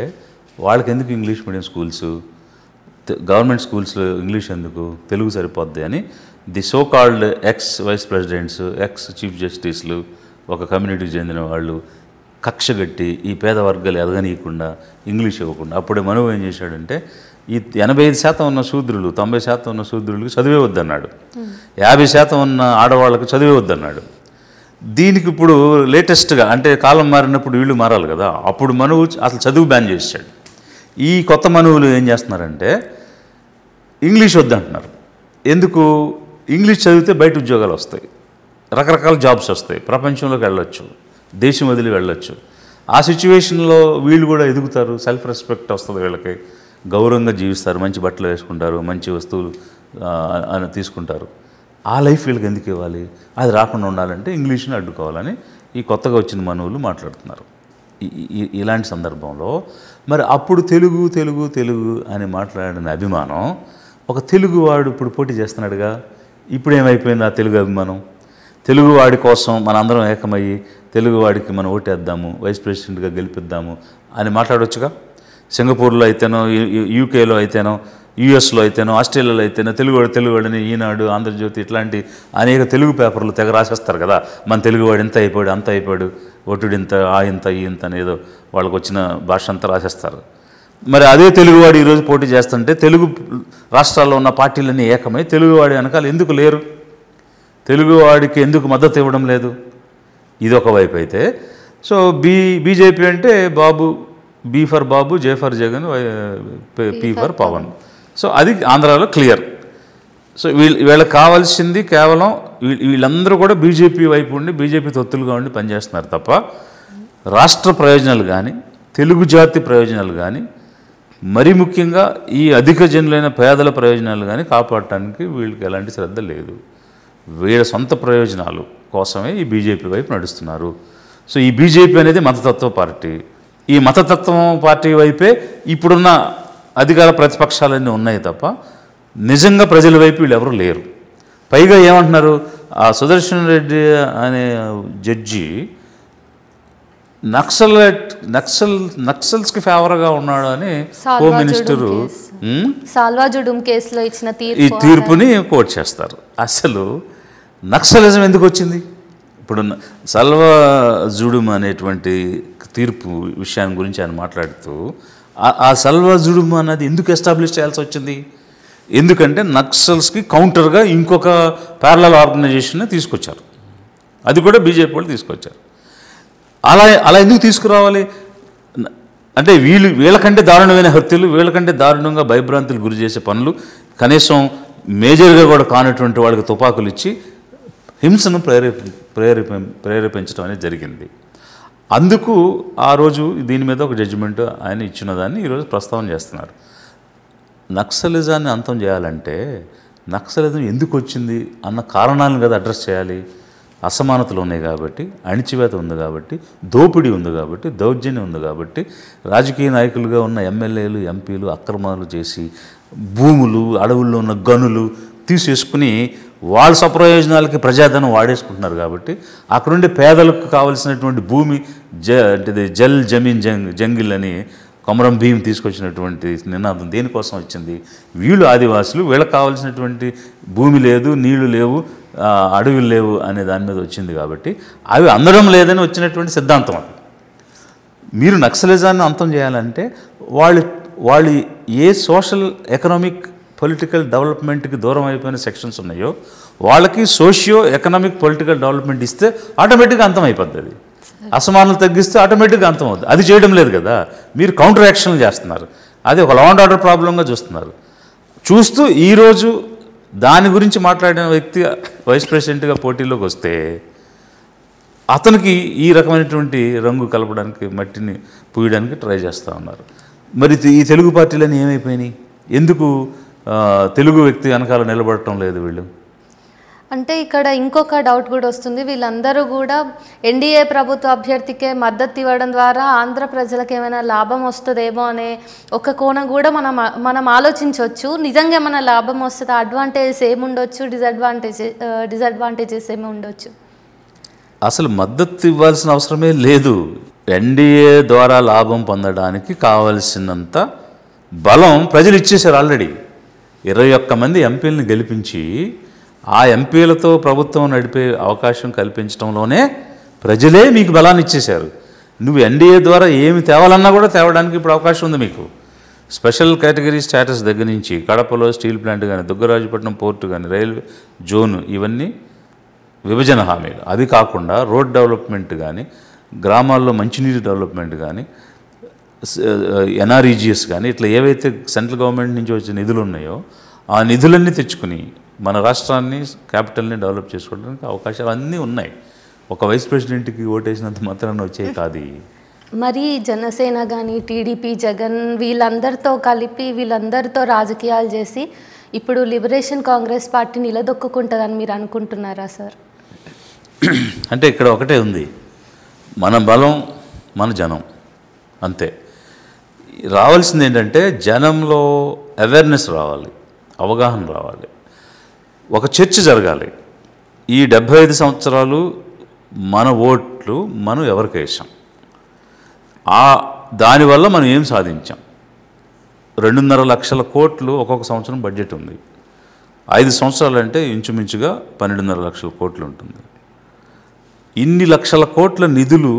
వాళ్ళకి ఎందుకు ఇంగ్లీష్ మీడియం స్కూల్స్, గవర్నమెంట్ స్కూల్స్లో ఇంగ్లీష్ ఎందుకు, తెలుగు సరిపోద్ది అని the so called ex vice presidents, ex chief జస్టిస్లు, ఒక కమ్యూనిటీకి చెందిన వాళ్ళు కక్షగట్టి ఈ పేద వర్గాలు ఎదగనీయకుండా ఇంగ్లీష్ ఇవ్వకుండా, అప్పుడే మనవు ఏం చేశాడంటే ఈ 85% ఉన్న శూద్రులు, 90% ఉన్న శూద్రులకు చదివే వద్దన్నాడు, 50% ఉన్న ఆడవాళ్ళకు చదివే వద్దన్నాడు. దీనికి ఇప్పుడు లేటెస్ట్గా అంటే కాలం మారినప్పుడు వీళ్ళు మారాలి కదా, అప్పుడు మనవు అసలు చదువు బ్యాన్ చేశాడు. ఈ కొత్త మనువులు ఏం చేస్తున్నారంటే ఇంగ్లీష్ వద్దంటున్నారు. ఎందుకు? ఇంగ్లీష్ చదివితే బయట ఉద్యోగాలు వస్తాయి, రకరకాల జాబ్స్ వస్తాయి, ప్రపంచంలోకి వెళ్ళొచ్చు, దేశం వదిలి వెళ్ళొచ్చు. ఆ సిచ్యువేషన్లో వీళ్ళు కూడా ఎదుగుతారు, సెల్ఫ్ రెస్పెక్ట్ వస్తుంది, వీళ్ళకి గౌరవంగా జీవిస్తారు, మంచి బట్టలు వేసుకుంటారు, మంచి వస్తువులు అని తీసుకుంటారు. ఆ లైఫ్ వీళ్ళకి ఎందుకు ఇవ్వాలి? అది రాకుండా ఉండాలంటే ఇంగ్లీష్ని అడ్డుకోవాలని ఈ కొత్తగా వచ్చిన మనువులు మాట్లాడుతున్నారు. ఇలాంటి సందర్భంలో మరి అప్పుడు తెలుగు తెలుగు తెలుగు అని మాట్లాడిన అభిమానం ఒక తెలుగువాడు ఇప్పుడు పోటీ చేస్తున్నాడుగా. ఇప్పుడు ఏమైపోయింది ఆ తెలుగు అభిమానం? తెలుగువాడి కోసం మనందరం ఏకమయ్యి తెలుగువాడికి మనం ఓటేద్దాము, వైస్ ప్రెసిడెంట్గా గెలిపిద్దాము అని మాట్లాడవచ్చుగా. సింగపూర్లో అయితేనో, యూకేలో అయితేనో, యూఎస్లో అయితేనో, ఆస్ట్రేలియాలో అయితేనో తెలుగువాడిని ఈనాడు, ఆంధ్రజ్యోతి ఇట్లాంటి అనేక తెలుగు పేపర్లు తెగ రాసేస్తారు కదా. మన తెలుగువాడు ఇంత అయిపోయాడు, అంత అయిపోయాడు, ఒట్టుడు ఇంత, ఆ ఇంత, ఈ ఇంత అనేదో వాళ్ళకు వచ్చిన భాష అంతా రాసేస్తారు. మరి అదే తెలుగువాడు ఈరోజు పోటీ చేస్తుంటే తెలుగు రాష్ట్రాల్లో ఉన్న పార్టీలన్నీ ఏకమై తెలుగువాడి వెనకాల ఎందుకు లేరు? తెలుగువాడికి ఎందుకు మద్దతు ఇవ్వడం లేదు? ఇదొక వైపు అయితే. సో బీజేపీ అంటే Babu, B for Babu, J for Jagan, P for Pavan. So అది ఆంధ్రాలో క్లియర్. సో వీళ్ళకి కావాల్సింది కేవలం వీళ్ళందరూ కూడా బీజేపీ వైపు ఉండి బీజేపీ తొత్తులుగా ఉండి పనిచేస్తున్నారు తప్ప రాష్ట్ర ప్రయోజనాలు కానీ, తెలుగు జాతి ప్రయోజనాలు కానీ, మరీ ముఖ్యంగా ఈ అధిక జనులైన పేదల ప్రయోజనాలు కానీ కాపాడటానికి వీళ్ళకి ఎలాంటి శ్రద్ధ లేదు. వీళ్ళ సొంత ప్రయోజనాలు కోసమే ఈ బీజేపీ వైపు నడుస్తున్నారు. సో ఈ బీజేపీ అనేది మతతత్వ పార్టీ. ఈ మతతత్వం పార్టీ వైపే ఇప్పుడున్న అధికార ప్రతిపక్షాలన్నీ ఉన్నాయి తప్ప నిజంగా ప్రజల వైపు వీళ్ళు ఎవరు లేరు. పైగా ఏమంటున్నారు, ఆ సుదర్శన్ రెడ్డి అనే జడ్జి నక్సల్స్కి ఫేవర్గా ఉన్నాడు అని సాల్వా హోమ్ మినిస్టరు సాల్వా జుడుం కేసులో ఇచ్చిన ఈ తీర్పుని కోట్ చేస్తారు. అసలు నక్సలిజం ఎందుకు వచ్చింది? ఇప్పుడు సల్వా జుడుం అనేటువంటి తీర్పు విషయాన్ని గురించి ఆయన మాట్లాడుతూ ఆ సల్వా జుడుం అన్నది ఎందుకు ఎస్టాబ్లిష్ చేయాల్సి వచ్చింది? ఎందుకంటే నక్సల్స్కి కౌంటర్గా ఇంకొక ప్యారలల్ ఆర్గనైజేషన్ తీసుకొచ్చారు. అది కూడా బీజేపీ వాళ్ళు తీసుకొచ్చారు. అలా ఎందుకు తీసుకురావాలి అంటే వీళ్ళకంటే దారుణమైన హత్యలు, వీళ్ళకంటే దారుణంగా భయభ్రాంతులు గురి చేసే పనులు, కనీసం మేజర్గా కూడా కానటువంటి వాళ్ళకి తుపాకులు ఇచ్చి హింసను ప్రేరేపించడం అనేది జరిగింది. అందుకు ఆ రోజు దీని మీద ఒక జడ్జిమెంట్ ఆయన ఇచ్చిన దాన్ని ఈరోజు ప్రస్తావన చేస్తున్నారు. నక్సలిజాన్ని అంతం చేయాలంటే నక్సలిజం ఎందుకు వచ్చింది అన్న కారణాలను కదా అడ్రస్ చేయాలి. అసమానతలు ఉన్నాయి కాబట్టి, అణిచివేత ఉంది కాబట్టి, దోపిడీ ఉంది కాబట్టి, దౌర్జన్యం ఉంది కాబట్టి, రాజకీయ నాయకులుగా ఉన్న ఎమ్మెల్యేలు ఎంపీలు అక్రమాలు చేసి భూములు, అడవుల్లో ఉన్న గనులు తీసేసుకుని వాళ్ళ స్వప్రయోజనాలకి ప్రజాధనం వాడేసుకుంటున్నారు కాబట్టి, అక్కడుండే పేదలకు కావలసినటువంటి భూమి జల్ జమీన్ జంగిల్ అని కొమరం భీం తీసుకొచ్చినటువంటి నినాదం దేనికోసం వచ్చింది? వీళ్ళు ఆదివాసులు, వీళ్ళకి కావాల్సినటువంటి భూమి లేదు, నీళ్లు లేవు, అడవులు లేవు అనే దాని మీద వచ్చింది కాబట్టి అవి అందడం లేదని వచ్చినటువంటి సిద్ధాంతం అది. మీరు నక్సలిజాన్ని అంతం చేయాలంటే వాళ్ళు ఏ సోషల్ ఎకనామిక్ పొలిటికల్ డెవలప్మెంట్కి దూరం అయిపోయిన సెక్షన్స్ ఉన్నాయో వాళ్ళకి సోషియో ఎకనామిక్ పొలిటికల్ డెవలప్మెంట్ ఇస్తే ఆటోమేటిక్గా అంతం అయిపోద్ది. అది అసమానలు తగ్గిస్తే ఆటోమేటిక్గా అంతం అవుతుంది. అది చేయడం లేదు కదా, మీరు కౌంటర్ యాక్షన్లు చేస్తున్నారు. అది ఒక లా అండ్ ఆర్డర్ ప్రాబ్లంగా చూస్తున్నారు. చూస్తూ ఈరోజు దాని గురించి మాట్లాడిన వ్యక్తి వైస్ ప్రెసిడెంట్గా పోటీలోకి వస్తే అతనికి ఈ రకమైనటువంటి రంగు కలపడానికి, మట్టిని పూయడానికి ట్రై చేస్తూ ఉన్నారు. మరి ఈ తెలుగు పార్టీలన్నీ ఏమైపోయినాయి? ఎందుకు తెలుగు వ్యక్తి వెనకాల నిలబడటం లేదు వీళ్ళు? అంటే ఇక్కడ ఇంకొక డౌట్ కూడా వస్తుంది. వీళ్ళందరూ కూడా ఎన్డీఏ ప్రభుత్వ అభ్యర్థికే మద్దతు ఇవ్వడం ద్వారా ఆంధ్ర ప్రజలకు ఏమైనా లాభం వస్తుందేమో అనే ఒక కోణం కూడా మనం ఆలోచించవచ్చు. నిజంగా ఏమైనా లాభం వస్తుందా? అడ్వాంటేజెస్ ఏముండొచ్చు, డిసడ్వాంటేజెస్ ఏమి ఉండొచ్చు? అసలు మద్దతు ఇవ్వాల్సిన అవసరమే లేదు. ఎన్డీఏ ద్వారా లాభం పొందడానికి కావలసినంత బలం ప్రజలు ఇచ్చేశారు. ఆల్రెడీ 21 మంది ఎంపీలను గెలిపించి ఆ ఎంపీలతో ప్రభుత్వం నడిపే అవకాశం కల్పించడంలోనే ప్రజలే మీకు బలాన్ని ఇచ్చేశారు. నువ్వు ఎన్డీఏ ద్వారా ఏమి తేవాలన్నా కూడా తేవడానికి ఇప్పుడు అవకాశం ఉంది మీకు. స్పెషల్ కేటగిరీ స్టేటస్ దగ్గర నుంచి కడపలో స్టీల్ ప్లాంట్ కానీ, దుగ్గరాజపట్నం పోర్టు కానీ, రైల్వే జోన్, ఇవన్నీ విభజన హామీలు. అది కాకుండా రోడ్ డెవలప్మెంట్ కానీ, గ్రామాల్లో మంచినీరు డెవలప్మెంట్ కానీ, ఎన్ఆర్ఈజిఎస్ కానీ, ఇట్లా ఏవైతే సెంట్రల్ గవర్నమెంట్ నుంచి వచ్చే నిధులు ఉన్నాయో ఆ నిధులన్నీ తెచ్చుకుని మన రాష్ట్రాన్ని, క్యాపిటల్ని డెవలప్ చేసుకోవడానికి అవకాశాలు అన్నీ ఉన్నాయి. ఒక వైస్ ప్రెసిడెంట్కి ఓటేసినంత మాత్రాన వచ్చే కాదు. మరి జనసేన కానీ, టీడీపీ, జగన్ వీళ్ళందరితో కలిపి వీళ్ళందరితో రాజకీయాలు చేసి ఇప్పుడు లిబరేషన్ కాంగ్రెస్ పార్టీ నిలదొక్కుంటుందని మీరు అనుకుంటున్నారా సార్? అంటే ఇక్కడ ఒకటే ఉంది, మన బలం మన జనం, అంతే. రావాల్సింది ఏంటంటే జనంలో అవేర్నెస్ రావాలి, అవగాహన రావాలి, ఒక చర్చ జరగాలి. ఈ 75 సంవత్సరాలు మన ఓట్లు మనం ఎవరికి వేసాం, దానివల్ల మనం ఏం సాధించాం. 2.5 లక్షల కోట్లు ఒక్కొక్క సంవత్సరం బడ్జెట్ ఉంది. 5 సంవత్సరాలు అంటే ఇంచుమించుగా 12.5 లక్షల కోట్లు ఉంటుంది. ఇన్ని లక్షల కోట్ల నిధులు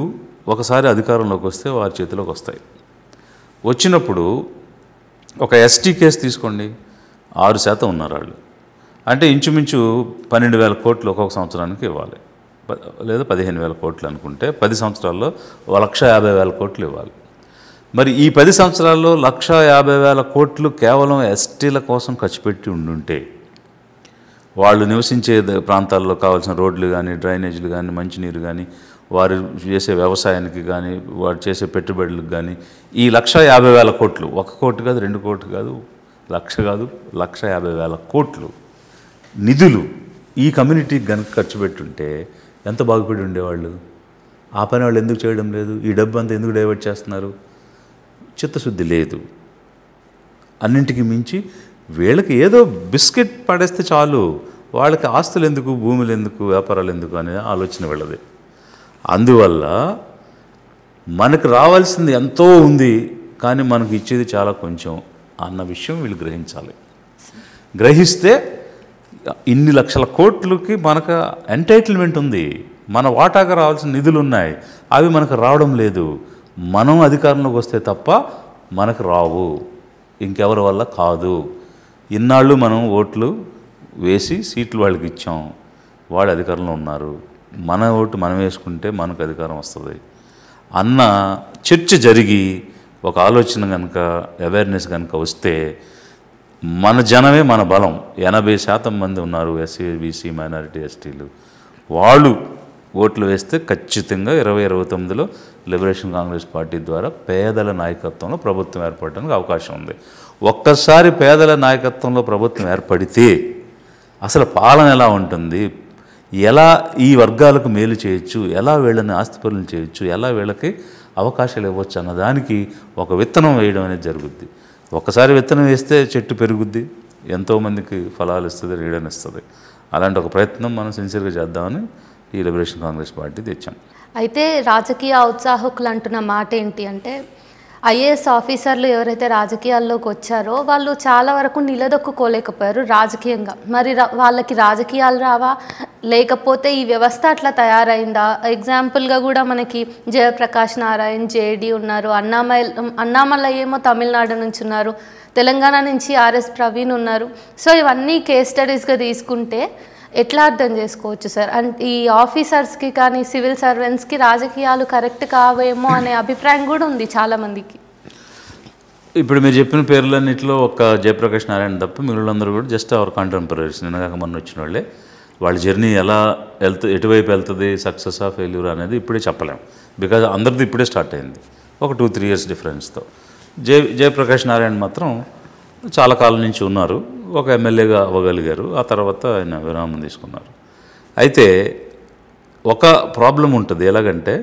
ఒకసారి అధికారంలోకి వస్తే వారి చేతిలోకి వస్తాయి. వచ్చినప్పుడు ఒక ఎస్టీ కేసు తీసుకోండి, 6% ఉన్నారు వాళ్ళు. అంటే ఇంచుమించు 12,000 కోట్లు ఒక్కొక్క సంవత్సరానికి ఇవ్వాలి, లేదా 15,000 కోట్లు అనుకుంటే 10 సంవత్సరాల్లో 1,50,000 కోట్లు ఇవ్వాలి. మరి ఈ 10 సంవత్సరాల్లో 1,50,000 కోట్లు కేవలం ఎస్టీల కోసం ఖర్చు పెట్టి ఉండుంటే, వాళ్ళు నివసించే ప్రాంతాల్లో కావాల్సిన రోడ్లు కానీ, డ్రైనేజీలు కానీ, మంచినీరు కానీ, వారు చేసే వ్యవసాయానికి కానీ, వారు చేసే పెట్టుబడులకు కానీ, ఈ 1,50,000 కోట్లు, 1 కోటి కాదు, 2 కోట్లు కాదు, 1,00,000 కాదు, 1,50,000 కోట్లు నిధులు ఈ కమ్యూనిటీకి కనుక ఖర్చు పెట్టుంటే ఎంత బాగుపడి ఉండేవాళ్ళు. ఆ పని వాళ్ళు ఎందుకు చేయడం లేదు? ఈ డబ్బు అంతా ఎందుకు డైవర్ట్ చేస్తున్నారు? చిత్తశుద్ధి లేదు. అన్నింటికి మించి వీళ్ళకి ఏదో బిస్కెట్ పడేస్తే చాలు, వాళ్ళకి ఆస్తులు ఎందుకు, భూములు ఎందుకు, వ్యాపారాలు ఎందుకు అనే ఆలోచన వీళ్ళది. అందువల్ల మనకు రావాల్సింది ఎంతో ఉంది, కానీ మనకు ఇచ్చేది చాలా కొంచెం అన్న విషయం వీళ్ళు గ్రహించాలి. గ్రహిస్తే ఇన్ని లక్షల కోట్లకి మనకు ఎంటైటిల్మెంట్ ఉంది, మన వాటాగా రావాల్సిన నిధులు ఉన్నాయి, అవి మనకు రావడం లేదు. మనం అధికారంలోకి వస్తే తప్ప మనకు రావు, ఇంకెవరి వల్ల కాదు. ఇన్నాళ్ళు మనం ఓట్లు వేసి సీట్లు వాళ్ళకి ఇచ్చాం, వాళ్ళు అధికారంలో ఉన్నారు, మన ఓటు మనం వేసుకుంటే మనకు అధికారం వస్తుంది అన్న చర్చ జరిగి ఒక ఆలోచన కనుక, అవేర్నెస్ కనుక వస్తే మన జనమే మన బలం. 80% మంది ఉన్నారు ఎస్సీ బీసీ మైనారిటీ ఎస్టీలు, వాళ్ళు ఓట్లు వేస్తే ఖచ్చితంగా 2029లో లిబరేషన్ కాంగ్రెస్ పార్టీ ద్వారా పేదల నాయకత్వంలో ప్రభుత్వం ఏర్పడడానికి అవకాశం ఉంది. ఒక్కసారి పేదల నాయకత్వంలో ప్రభుత్వం ఏర్పడితే అసలు పాలన ఎలా ఉంటుంది, ఎలా ఈ వర్గాలకు మేలు చేయొచ్చు, ఎలా వీళ్ళని ఆస్తిపరులు చేయొచ్చు, ఎలా వీళ్ళకి అవకాశాలు ఇవ్వచ్చు అన్నదానికి ఒక విత్తనం వేయడం అనేది జరుగుద్ది. ఒకసారి విత్తనం వేస్తే చెట్టు పెరుగుద్ది, ఎంతోమందికి ఫలాలు ఇస్తుంది, నీడనిస్తుంది. అలాంటి ఒక ప్రయత్నం మనం సిన్సియర్గా చేద్దామని ఈ లిబరేషన్ కాంగ్రెస్ పార్టీ తెచ్చాం. అయితే రాజకీయ ఔత్సాహకులు అంటున్న మాట ఏంటి అంటే, ఐఏఎస్ ఆఫీసర్లు ఎవరైతే రాజకీయాల్లోకి వచ్చారో వాళ్ళు చాలా వరకు నిలదొక్కుకోలేకపోయారు రాజకీయంగా. మరి వాళ్ళకి రాజకీయాలు రావా, లేకపోతే ఈ వ్యవస్థ అట్లా తయారైందా? ఎగ్జాంపుల్గా కూడా మనకి జయప్రకాష్ నారాయణ్ జేడీ ఉన్నారు, అన్నామలై ఏమో తమిళనాడు నుంచి ఉన్నారు, తెలంగాణ నుంచి ఆర్ఎస్ ప్రవీణ్ ఉన్నారు. సో ఇవన్నీ కేస్ స్టడీస్గా తీసుకుంటే ఎట్లా అర్థం చేసుకోవచ్చు సార్? అంటే ఈ ఆఫీసర్స్కి కానీ సివిల్ సర్వెంట్స్కి రాజకీయాలు కరెక్ట్ కావేమో అనే అభిప్రాయం కూడా ఉంది చాలామందికి. ఇప్పుడు మీరు చెప్పిన పేర్లన్నింటిలో ఒక జయప్రకాష్ నారాయణ తప్ప మిగిలినందరూ కూడా జస్ట్ అవర్ కాంటెంపరీస్, నిన్నగాక మొన్న వచ్చిన వాళ్ళే. వాళ్ళ జర్నీ ఎలా ఎటువైపు వెళ్తుంది, సక్సెస్ ఆఫ్ ఫెయిల్యూర్ అనేది ఇప్పుడే చెప్పలేం. బికాజ్ అందరిది ఇప్పుడే స్టార్ట్ అయింది, ఒక 2-3 years డిఫరెన్స్తో. జయప్రకాష్ నారాయణ మాత్రం చాలా కాలం నుంచి ఉన్నారు, ఒక ఎమ్మెల్యేగా అవ్వగలిగారు, ఆ తర్వాత ఆయన విరామం తీసుకున్నారు. అయితే ఒక ప్రాబ్లం ఉంటుంది, ఎలాగంటే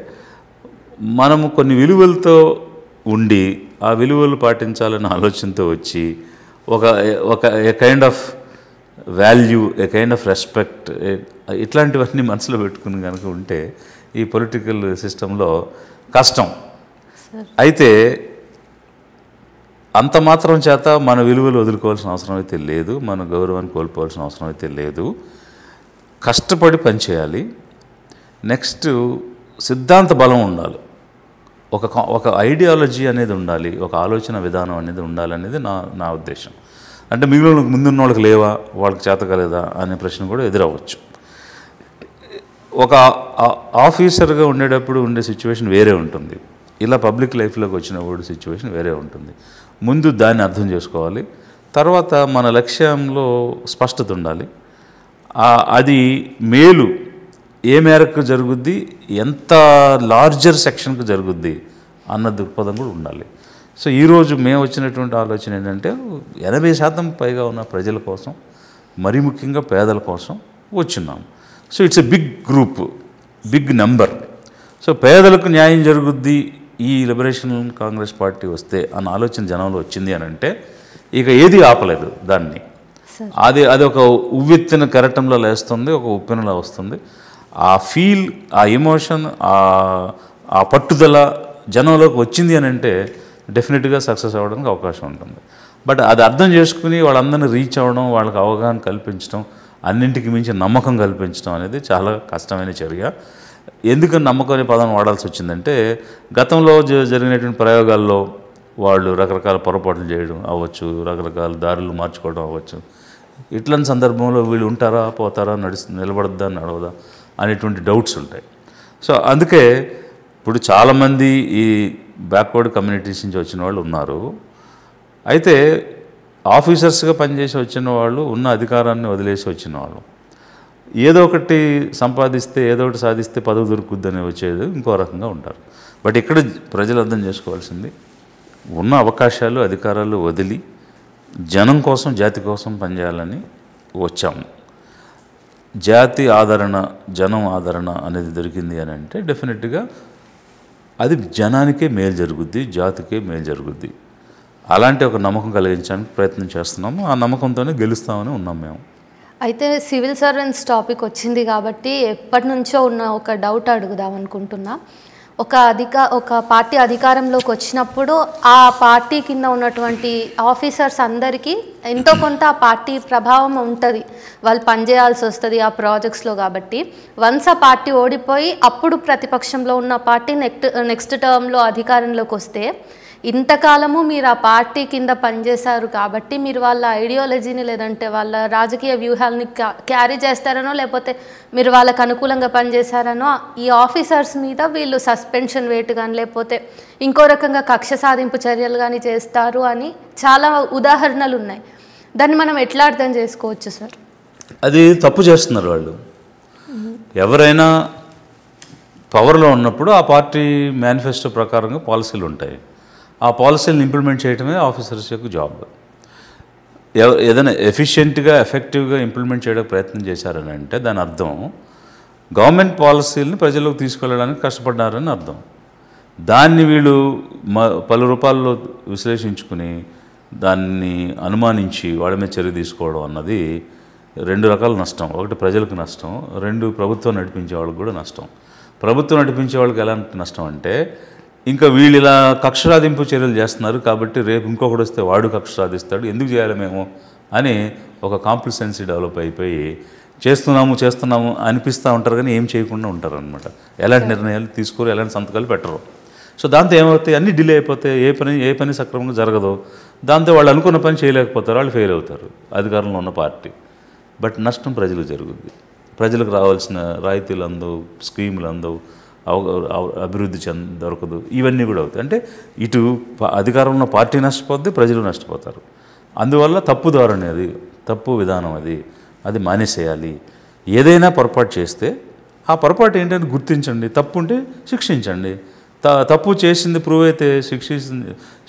మనము కొన్ని విలువలతో ఉండి ఆ విలువలు పాటించాలనే ఆలోచనతో వచ్చి ఒక a kind of value, a kind of respect, ఇట్లాంటివన్నీ మనసులో పెట్టుకుని కనుక ఉంటే ఈ పొలిటికల్ సిస్టంలో కష్టం. అయితే అంత మాత్రం చేత మన విలువలు వదులుకోవాల్సిన అవసరం అయితే లేదు, మన గౌరవాన్ని కోల్పోవాల్సిన అవసరం అయితే లేదు. కష్టపడి పనిచేయాలి. నెక్స్ట్ సిద్ధాంత బలం ఉండాలి, ఒక ఐడియాలజీ అనేది ఉండాలి, ఒక ఆలోచన విధానం అనేది ఉండాలనేది నా ఉద్దేశం. అంటే మిగిలిన ముందున్న వాళ్ళకి లేవా, వాళ్ళకి చేత కలేదా అనే ప్రశ్న కూడా ఎదురవ్వచ్చు. ఒక ఆఫీసర్గా ఉండేటప్పుడు ఉండే సిచ్యువేషన్ వేరే ఉంటుంది, ఇలా పబ్లిక్ లైఫ్లోకి వచ్చినప్పుడు సిచ్యువేషన్ వేరే ఉంటుంది. ముందు దాన్ని అర్థం చేసుకోవాలి, తర్వాత మన లక్ష్యంలో స్పష్టత ఉండాలి. అది మేలు ఏ మేరకు జరుగుద్ది, ఎంత లార్జర్ సెక్షన్కు జరుగుద్ది అన్న దృక్పథం కూడా ఉండాలి. సో ఈరోజు మేము వచ్చినటువంటి ఆలోచన ఏంటంటే 80% పైగా ఉన్న ప్రజల కోసం, మరీ ముఖ్యంగా పేదల కోసం వచ్చిన్నాం. So it's a big group, big number. So పేదలకు న్యాయం జరుగుద్ది ఈ లిబరేషన్ కాంగ్రెస్ పార్టీ వస్తే అన్న ఆలోచన జనంలో వచ్చింది అని అంటే ఇక ఏది ఆపలేదు దాన్ని. అది ఒక ఉవ్వెత్తిన కెరటంలో లేస్తుంది, ఒక ఉప్పెనలా వస్తుంది. ఆ ఫీల్, ఆ ఎమోషన్, ఆ పట్టుదల జనంలోకి వచ్చింది అని అంటే డెఫినెట్గా సక్సెస్ అవ్వడానికి అవకాశం ఉంటుంది. బట్ అది అర్థం చేసుకుని వాళ్ళందరినీ రీచ్ అవ్వడం, వాళ్ళకి అవగాహన కల్పించడం, అన్నింటికి మించి నమ్మకం కల్పించడం అనేది చాలా కష్టమైన చర్య. ఎందుకు నమ్మకం అనే పదం వాడాల్సి వచ్చిందంటే గతంలో జరిగినటువంటి ప్రయోగాల్లో వాళ్ళు రకరకాల పొరపాట్లు చేయడం అవ్వచ్చు, రకరకాల దారులు మార్చుకోవడం అవ్వచ్చు. ఇట్లాంటి సందర్భంలో వీళ్ళు ఉంటారా, పోతారా, నిలబడద్దా, నడవదా అనేటువంటి డౌట్స్ ఉంటాయి. సో అందుకే ఇప్పుడు చాలామంది ఈ బ్యాక్వర్డ్ కమ్యూనిటీస్ నుంచి వచ్చిన వాళ్ళు ఉన్నారు. అయితే ఆఫీసర్స్గా పనిచేసి వచ్చిన వాళ్ళు ఉన్న అధికారాన్ని వదిలేసి వచ్చిన వాళ్ళు, ఏదో ఒకటి సంపాదిస్తే, ఏదో ఒకటి సాధిస్తే పదవి దొరుకుద్దని వచ్చేది ఇంకో రకంగా ఉంటారు. బట్ ఇక్కడ ప్రజలు అర్థం చేసుకోవాల్సింది, ఉన్న అవకాశాలు, అధికారాలు వదిలి జనం కోసం, జాతి కోసం పనిచేయాలని వచ్చాము. జాతి ఆదరణ, జనం ఆదరణ అనేది దొరికింది అని అంటే డెఫినెట్గా అది జనానికే మేలు జరుగుద్ది, జాతికే మేలు జరుగుద్ది. అలాంటి ఒక నమ్మకం కలిగించడానికి ప్రయత్నం చేస్తున్నాము. ఆ నమ్మకంతోనే గెలుస్తామని ఉన్నాం మేము. అయితే సివిల్ సర్వెంట్స్ టాపిక్ వచ్చింది కాబట్టి ఎప్పటి నుంచో ఉన్న ఒక డౌట్ అడుగుదాం అనుకుంటున్నా. ఒక పార్టీ అధికారంలోకి వచ్చినప్పుడు ఆ పార్టీ కింద ఉన్నటువంటి ఆఫీసర్స్ అందరికీ ఎంతో కొంత ఆ పార్టీ ప్రభావం ఉంటుంది, వాళ్ళు పనిచేయాల్సి వస్తుంది ఆ ప్రాజెక్ట్స్లో. కాబట్టి వన్స్ ఆ పార్టీ ఓడిపోయి అప్పుడు ప్రతిపక్షంలో ఉన్న పార్టీ నెక్స్ట్ టర్మ్లో అధికారంలోకి వస్తే ఇంతకాలము మీరు ఆ పార్టీ కింద పనిచేశారు కాబట్టి మీరు వాళ్ళ ఐడియాలజీని లేదంటే వాళ్ళ రాజకీయ వ్యూహాలని క్యారీ చేస్తారనో లేకపోతే మీరు వాళ్ళకు అనుకూలంగా పనిచేశారనో ఈ ఆఫీసర్స్ మీద వీళ్ళు సస్పెన్షన్ వేటు కానీ లేకపోతే ఇంకో రకంగా కక్ష సాధింపు చర్యలు కానీ చేస్తారు అని చాలా ఉదాహరణలు ఉన్నాయి. దాన్ని మనం ఎట్లా అర్థం చేసుకోవచ్చు సార్? అది తప్పు చేస్తున్నారు వాళ్ళు. ఎవరైనా పవర్లో ఉన్నప్పుడు ఆ పార్టీ మేనిఫెస్టో ప్రకారంగా పాలసీలు ఉంటాయి. ఆ పాలసీలను ఇంప్లిమెంట్ చేయడమే ఆఫీసర్స్ యొక్క జాబ్. ఏదైనా ఎఫిషియెంట్గా ఎఫెక్టివ్గా ఇంప్లిమెంట్ చేయడానికి ప్రయత్నం చేశారని అంటే దాని అర్థం గవర్నమెంట్ పాలసీలని ప్రజల్లోకి తీసుకెళ్ళడానికి కష్టపడ్డారని అర్థం. దాన్ని వీళ్ళు పలు రూపాల్లో విశ్లేషించుకుని దాన్ని అనుమానించి వాళ్ళ మీద చర్య తీసుకోవడం అన్నది రెండు రకాల నష్టం. ఒకటి ప్రజలకు నష్టం, రెండు ప్రభుత్వం నడిపించే వాళ్ళకి కూడా నష్టం. ప్రభుత్వం నడిపించే వాళ్ళకి ఎలాంటి నష్టం అంటే ఇంకా వీళ్ళు ఇలా కక్ష సాధింపు చర్యలు చేస్తున్నారు కాబట్టి రేపు ఇంకొకటి వస్తే వాడు కక్ష సాధిస్తాడు, ఎందుకు చేయాలి మేము అని ఒక కాంప్లిసెన్సీ డెవలప్ అయిపోయి చేస్తున్నాము అనిపిస్తూ ఉంటారు కానీ ఏం చేయకుండా ఉంటారు అనమాట. ఎలాంటి నిర్ణయాలు తీసుకోరు, ఎలాంటి సంతకాలు పెట్టరు. సో దాంతో ఏమవుతాయి, అన్నీ డిలే అయిపోతాయి, ఏ పని సక్రమంగా జరగదు. దాంతో వాళ్ళు అనుకున్న పని చేయలేకపోతారు, వాళ్ళు ఫెయిల్ అవుతారు అధికారంలో ఉన్న పార్టీ. బట్ నష్టం ప్రజలకు జరుగుద్ది. ప్రజలకు రావాల్సిన రాయితీలు అందవు, స్కీములు అందవు, అభివృద్ధి దొరకదు, ఇవన్నీ కూడా అవుతాయి. అంటే ఇటు అధికారంలో పార్టీ నష్టపోద్ది, ప్రజలు నష్టపోతారు. అందువల్ల తప్పు ధోరణి అది, తప్పు విధానం అది మానేసేయాలి. ఏదైనా పొరపాటు చేస్తే ఆ పొరపాటు ఏంటంటే గుర్తించండి, తప్పు ఉంటే శిక్షించండి. తప్పు చేసింది ప్రూవ్ అయితే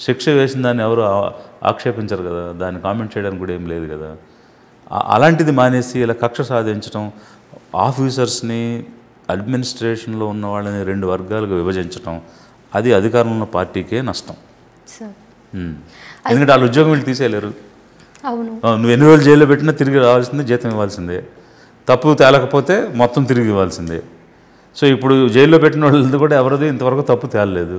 శిక్ష వేసిన దాన్ని ఎవరు ఆక్షేపించరు కదా, దాన్ని కామెంట్ చేయడానికి కూడా ఏం లేదు కదా. అలాంటిది మానేసి ఇలా కక్ష సాధించడం, ఆఫీసర్స్ని అడ్మినిస్ట్రేషన్లో ఉన్న వాళ్ళని రెండు వర్గాలుగా విభజించడం, అది అధికారంలో ఉన్న పార్టీకే నష్టం. ఎందుకంటే వాళ్ళ ఉద్యోగం వీళ్ళు తీసేయలేరు. నువ్వు ఎన్ని రోజులు జైల్లో పెట్టినా తిరిగి రావాల్సిందే, జీతం ఇవ్వాల్సిందే. తప్పు తేలకపోతే మొత్తం తిరిగి ఇవ్వాల్సిందే. సో ఇప్పుడు జైల్లో పెట్టిన వాళ్ళది కూడా ఎవరిది ఇంతవరకు తప్పు తేలలేదు.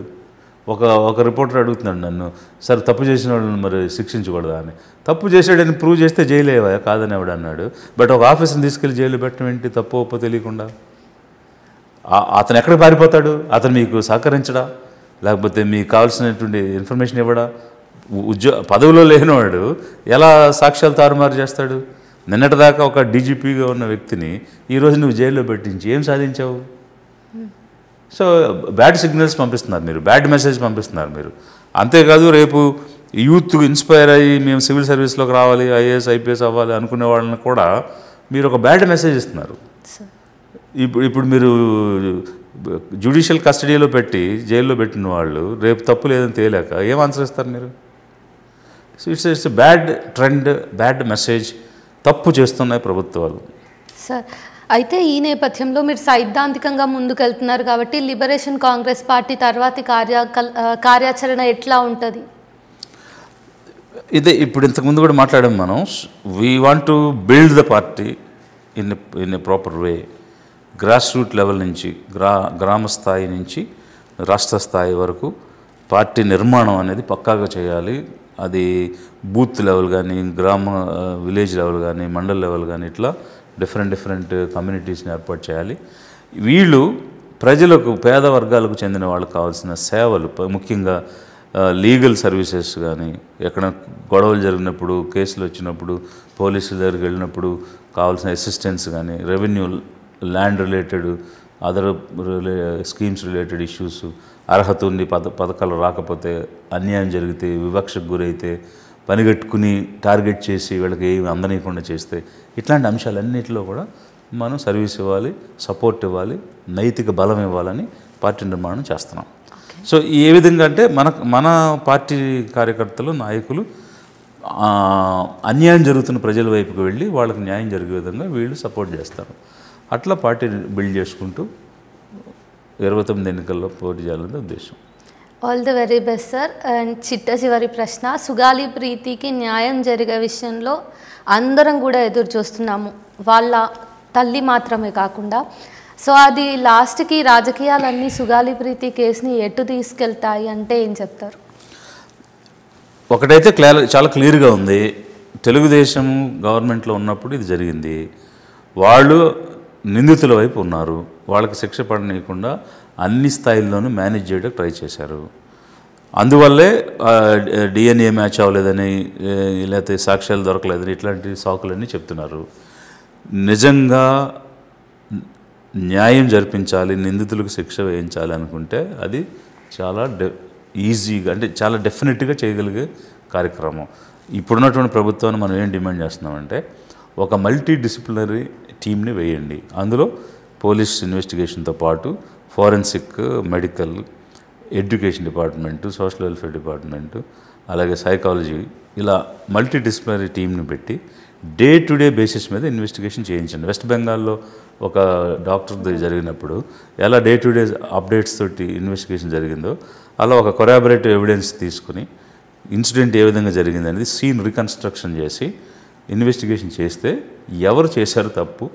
ఒక రిపోర్టర్ అడుగుతున్నాడు నన్ను, సార్ తప్పు చేసిన వాళ్ళని మరి శిక్షించకూడదా అని. తప్పు చేసాడని ప్రూవ్ చేస్తే జైలు అయ్యా కాదని ఎవడు అన్నాడు. బట్ ఒక ఆఫీసర్ని తీసుకెళ్ళి జైలు పెట్టడం ఏంటి, తప్పు ఒప్పో తెలియకుండా? అతను ఎక్కడ పారిపోతాడు? అతను మీకు సహకరించడా, లేకపోతే మీకు కావాల్సినటువంటి ఇన్ఫర్మేషన్ ఇవ్వడా? పదవిలో లేనివాడు ఎలా సాక్ష్యాలు తారుమారు చేస్తాడు? నిన్నటిదాకా ఒక డీజీపీగా ఉన్న వ్యక్తిని ఈరోజు నువ్వు జైల్లో పెట్టించి ఏం సాధించావు? సో బ్యాడ్ సిగ్నల్స్ పంపిస్తున్నారు మీరు, బ్యాడ్ మెసేజ్ పంపిస్తున్నారు మీరు. అంతేకాదు రేపు యూత్ ఇన్స్పైర్ అయ్యి మేము సివిల్ సర్వీస్లోకి రావాలి, ఐఏఎస్ ఐపీఎస్ అవ్వాలి అనుకునే వాళ్ళని కూడా మీరు ఒక బ్యాడ్ మెసేజ్ ఇస్తున్నారు. ఇప్పుడు మీరు జ్యుడిషియల్ కస్టడీలో పెట్టి జైల్లో పెట్టిన వాళ్ళు రేపు తప్పు లేదని తేలేక ఏం ఆన్సర్ ఇస్తారు మీరు? So it's bad trend, bad message. తప్పు చేస్తున్నాయి ప్రభుత్వాలు. సార్ అయితే ఈ నేపథ్యంలో మీరు సైద్ధాంతికంగా ముందుకెళ్తున్నారు కాబట్టి లిబరేషన్ కాంగ్రెస్ పార్టీ తర్వాతి కార్యాచరణ ఎట్లా ఉంటుంది? ఇదే ఇప్పుడు ఇంతకుముందు కూడా మాట్లాడాం మనం. We want to build the party in a proper way. Grass root level నుంచి, గ్రామ స్థాయి నుంచి రాష్ట్ర స్థాయి వరకు పార్టీ నిర్మాణం అనేది పక్కాగా చేయాలి. అది బూత్ లెవెల్ కానీ, విలేజ్ లెవెల్ కానీ, మండల్ లెవెల్ కానీ, ఇట్లా డిఫరెంట్ కమ్యూనిటీస్ని ఏర్పాటు చేయాలి. వీళ్ళు ప్రజలకు, పేద వర్గాలకు చెందిన వాళ్ళకు కావాల్సిన సేవలు, ముఖ్యంగా లీగల్ సర్వీసెస్ కానీ, ఎక్కడ గొడవలు జరిగినప్పుడు, కేసులు వచ్చినప్పుడు, పోలీసుల దగ్గరికి వెళ్ళినప్పుడు కావాల్సిన అసిస్టెన్స్ కానీ, revenue, land related, other schemes related issues, అర్హత ఉండి పథకాలు రాకపోతే, అన్యాయం జరిగితే, వివక్షకు గురైతే, పనిగట్టుకుని టార్గెట్ చేసి వీళ్ళకి ఏమి అందనీయకుండా చేస్తే, ఇట్లాంటి అంశాలన్నింటిలో కూడా మనం సర్వీస్ ఇవ్వాలి, సపోర్ట్ ఇవ్వాలి, నైతిక బలం ఇవ్వాలని పార్టీ నిర్మాణం చేస్తున్నాం. సో ఏ విధంగా అంటే మన పార్టీ కార్యకర్తలు, నాయకులు అన్యాయం జరుగుతున్న ప్రజల వైపుకి వెళ్ళి వాళ్ళకి న్యాయం జరిగే విధంగా వీళ్ళు సపోర్ట్ చేస్తారు. అట్లా పార్టీ బిల్డ్ చేసుకుంటూ 29 ఎన్నికల్లో పోటీ చేయాలనే ఉద్దేశం. All the very best sir. And చివరి ప్రశ్న, సుగాలి ప్రీతికి న్యాయం జరిగే విషయంలో అందరం కూడా ఎదురు చూస్తున్నాము. వాళ్ళ తల్లి మాత్రమే కాకుండా సో అది లాస్ట్కి రాజకీయాలన్నీ సుగాలి ప్రీతి కేసుని ఎటు తీసుకెళ్తాయి అంటే ఏం చెప్తారు? ఒకటైతే చాలా క్లియర్గా ఉంది, తెలుగుదేశం గవర్నమెంట్లో ఉన్నప్పుడు ఇది జరిగింది. వాళ్ళు నిందితుల వైపు ఉన్నారు, వాళ్ళకి శిక్ష పడనీయకుండా అన్ని స్థాయిల్లోనూ మేనేజ్ చేయడానికి ట్రై చేశారు. అందువల్లే డిఎన్ఏ మ్యాచ్ అవ్వలేదని, లేకపోతే సాక్ష్యాలు దొరకలేదని ఇట్లాంటి సాకులన్నీ చెప్తున్నారు. నిజంగా న్యాయం జరిపించాలి, నిందితులకు శిక్ష వేయించాలి అనుకుంటే అది చాలా ఈజీగా, అంటే చాలా డెఫినెట్గా చేయగలిగే కార్యక్రమం. ఇప్పుడున్నటువంటి ప్రభుత్వాన్ని మనం ఏం డిమాండ్ చేస్తున్నామంటే ఒక మల్టీ డిసిప్లినరీ టీమ్ని వేయండి. అందులో పోలీస్ ఇన్వెస్టిగేషన్తో పాటు forensic, medical, education department, social welfare department, అలాగే సైకాలజీ, ఇలా మల్టీ డిసిప్లినరీ టీంని పెట్టి డే టు డే బేసిస్ మీద ఇన్వెస్టిగేషన్ చేయించండి. వెస్ట్ బెంగాల్లో ఒక డాక్టర్ జరిగినప్పుడు ఎలా డే టు డే అప్డేట్స్ తోటి ఇన్వెస్టిగేషన్ జరిగిందో అలా ఒక కొరాబరేటివ్ ఎవిడెన్స్ తీసుకుని ఇన్సిడెంట్ ఏ విధంగా జరిగింది అనేది సీన్ రికన్స్ట్రక్షన్ చేసి ఇన్వెస్టిగేషన్ చేస్తే ఎవరు చేశారు తప్పు,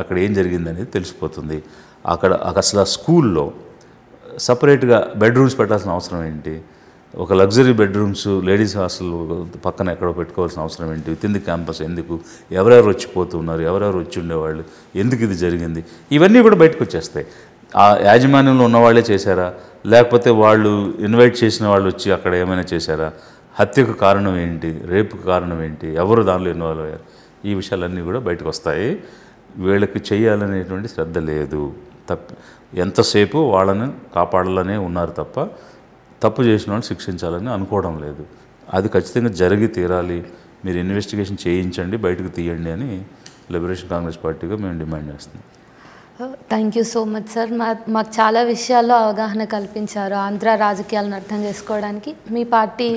అక్కడ ఏం జరిగింది అనేది తెలిసిపోతుంది. అక్కడ అసలు ఆ స్కూల్లో సపరేట్గా బెడ్రూమ్స్ పెట్టాల్సిన అవసరం ఏంటి, ఒక లగ్జరీ బెడ్రూమ్స్ లేడీస్ హాస్టల్ పక్కన ఎక్కడో పెట్టుకోవాల్సిన అవసరం ఏంటి, విత్ ఇన్ ది క్యాంపస్ ఎందుకు, ఎవరెవరు వచ్చిపోతున్నారు, ఎవరెవరు వచ్చి ఉండేవాళ్ళు, ఎందుకు ఇది జరిగింది, ఇవన్నీ కూడా బయటకు వచ్చేస్తాయి. ఆ యాజమాన్యంలో ఉన్నవాళ్ళే చేశారా, లేకపోతే వాళ్ళు ఇన్వైట్ చేసిన వాళ్ళు వచ్చి అక్కడ ఏమైనా చేశారా, హత్యకు కారణం ఏంటి, రేపుకు కారణం ఏంటి, ఎవరు దానిలో ఇన్వాల్వ్ అయ్యారు, ఈ విషయాలన్నీ కూడా బయటకు వస్తాయి. వీళ్ళకి చేయాలనేటువంటి శ్రద్ధ లేదు. ఎంతసేపు వాళ్ళని కాపాడాలనే ఉన్నారు తప్ప తప్పు చేసిన వాళ్ళు శిక్షించాలని అనుకోవడం లేదు. అది ఖచ్చితంగా జరిగి తీరాలి, మీరు ఇన్వెస్టిగేషన్ చేయించండి, బయటకు తీయండి అని లిబరేషన్ కాంగ్రెస్ పార్టీగా మేము డిమాండ్ చేస్తున్నాం. Thank you so much sir. మాకు చాలా విషయాల్లో అవగాహన కల్పించారు ఆంధ్ర రాజకీయాలను అర్థం చేసుకోవడానికి. మీ పార్టీ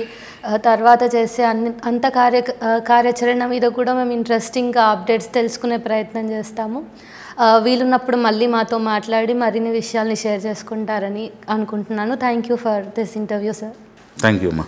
తర్వాత చేసే అంత కార్యాచరణ మీద కూడా మేము ఇంట్రెస్టింగ్గా అప్డేట్స్ తెలుసుకునే ప్రయత్నం చేస్తాము. వీలున్నప్పుడు మళ్ళీ మాతో మాట్లాడి మరిన్ని విషయాల్ని షేర్ చేసుకుంటారని అనుకుంటున్నాను. Thank you for this interview sir. Thank you అమ్మా.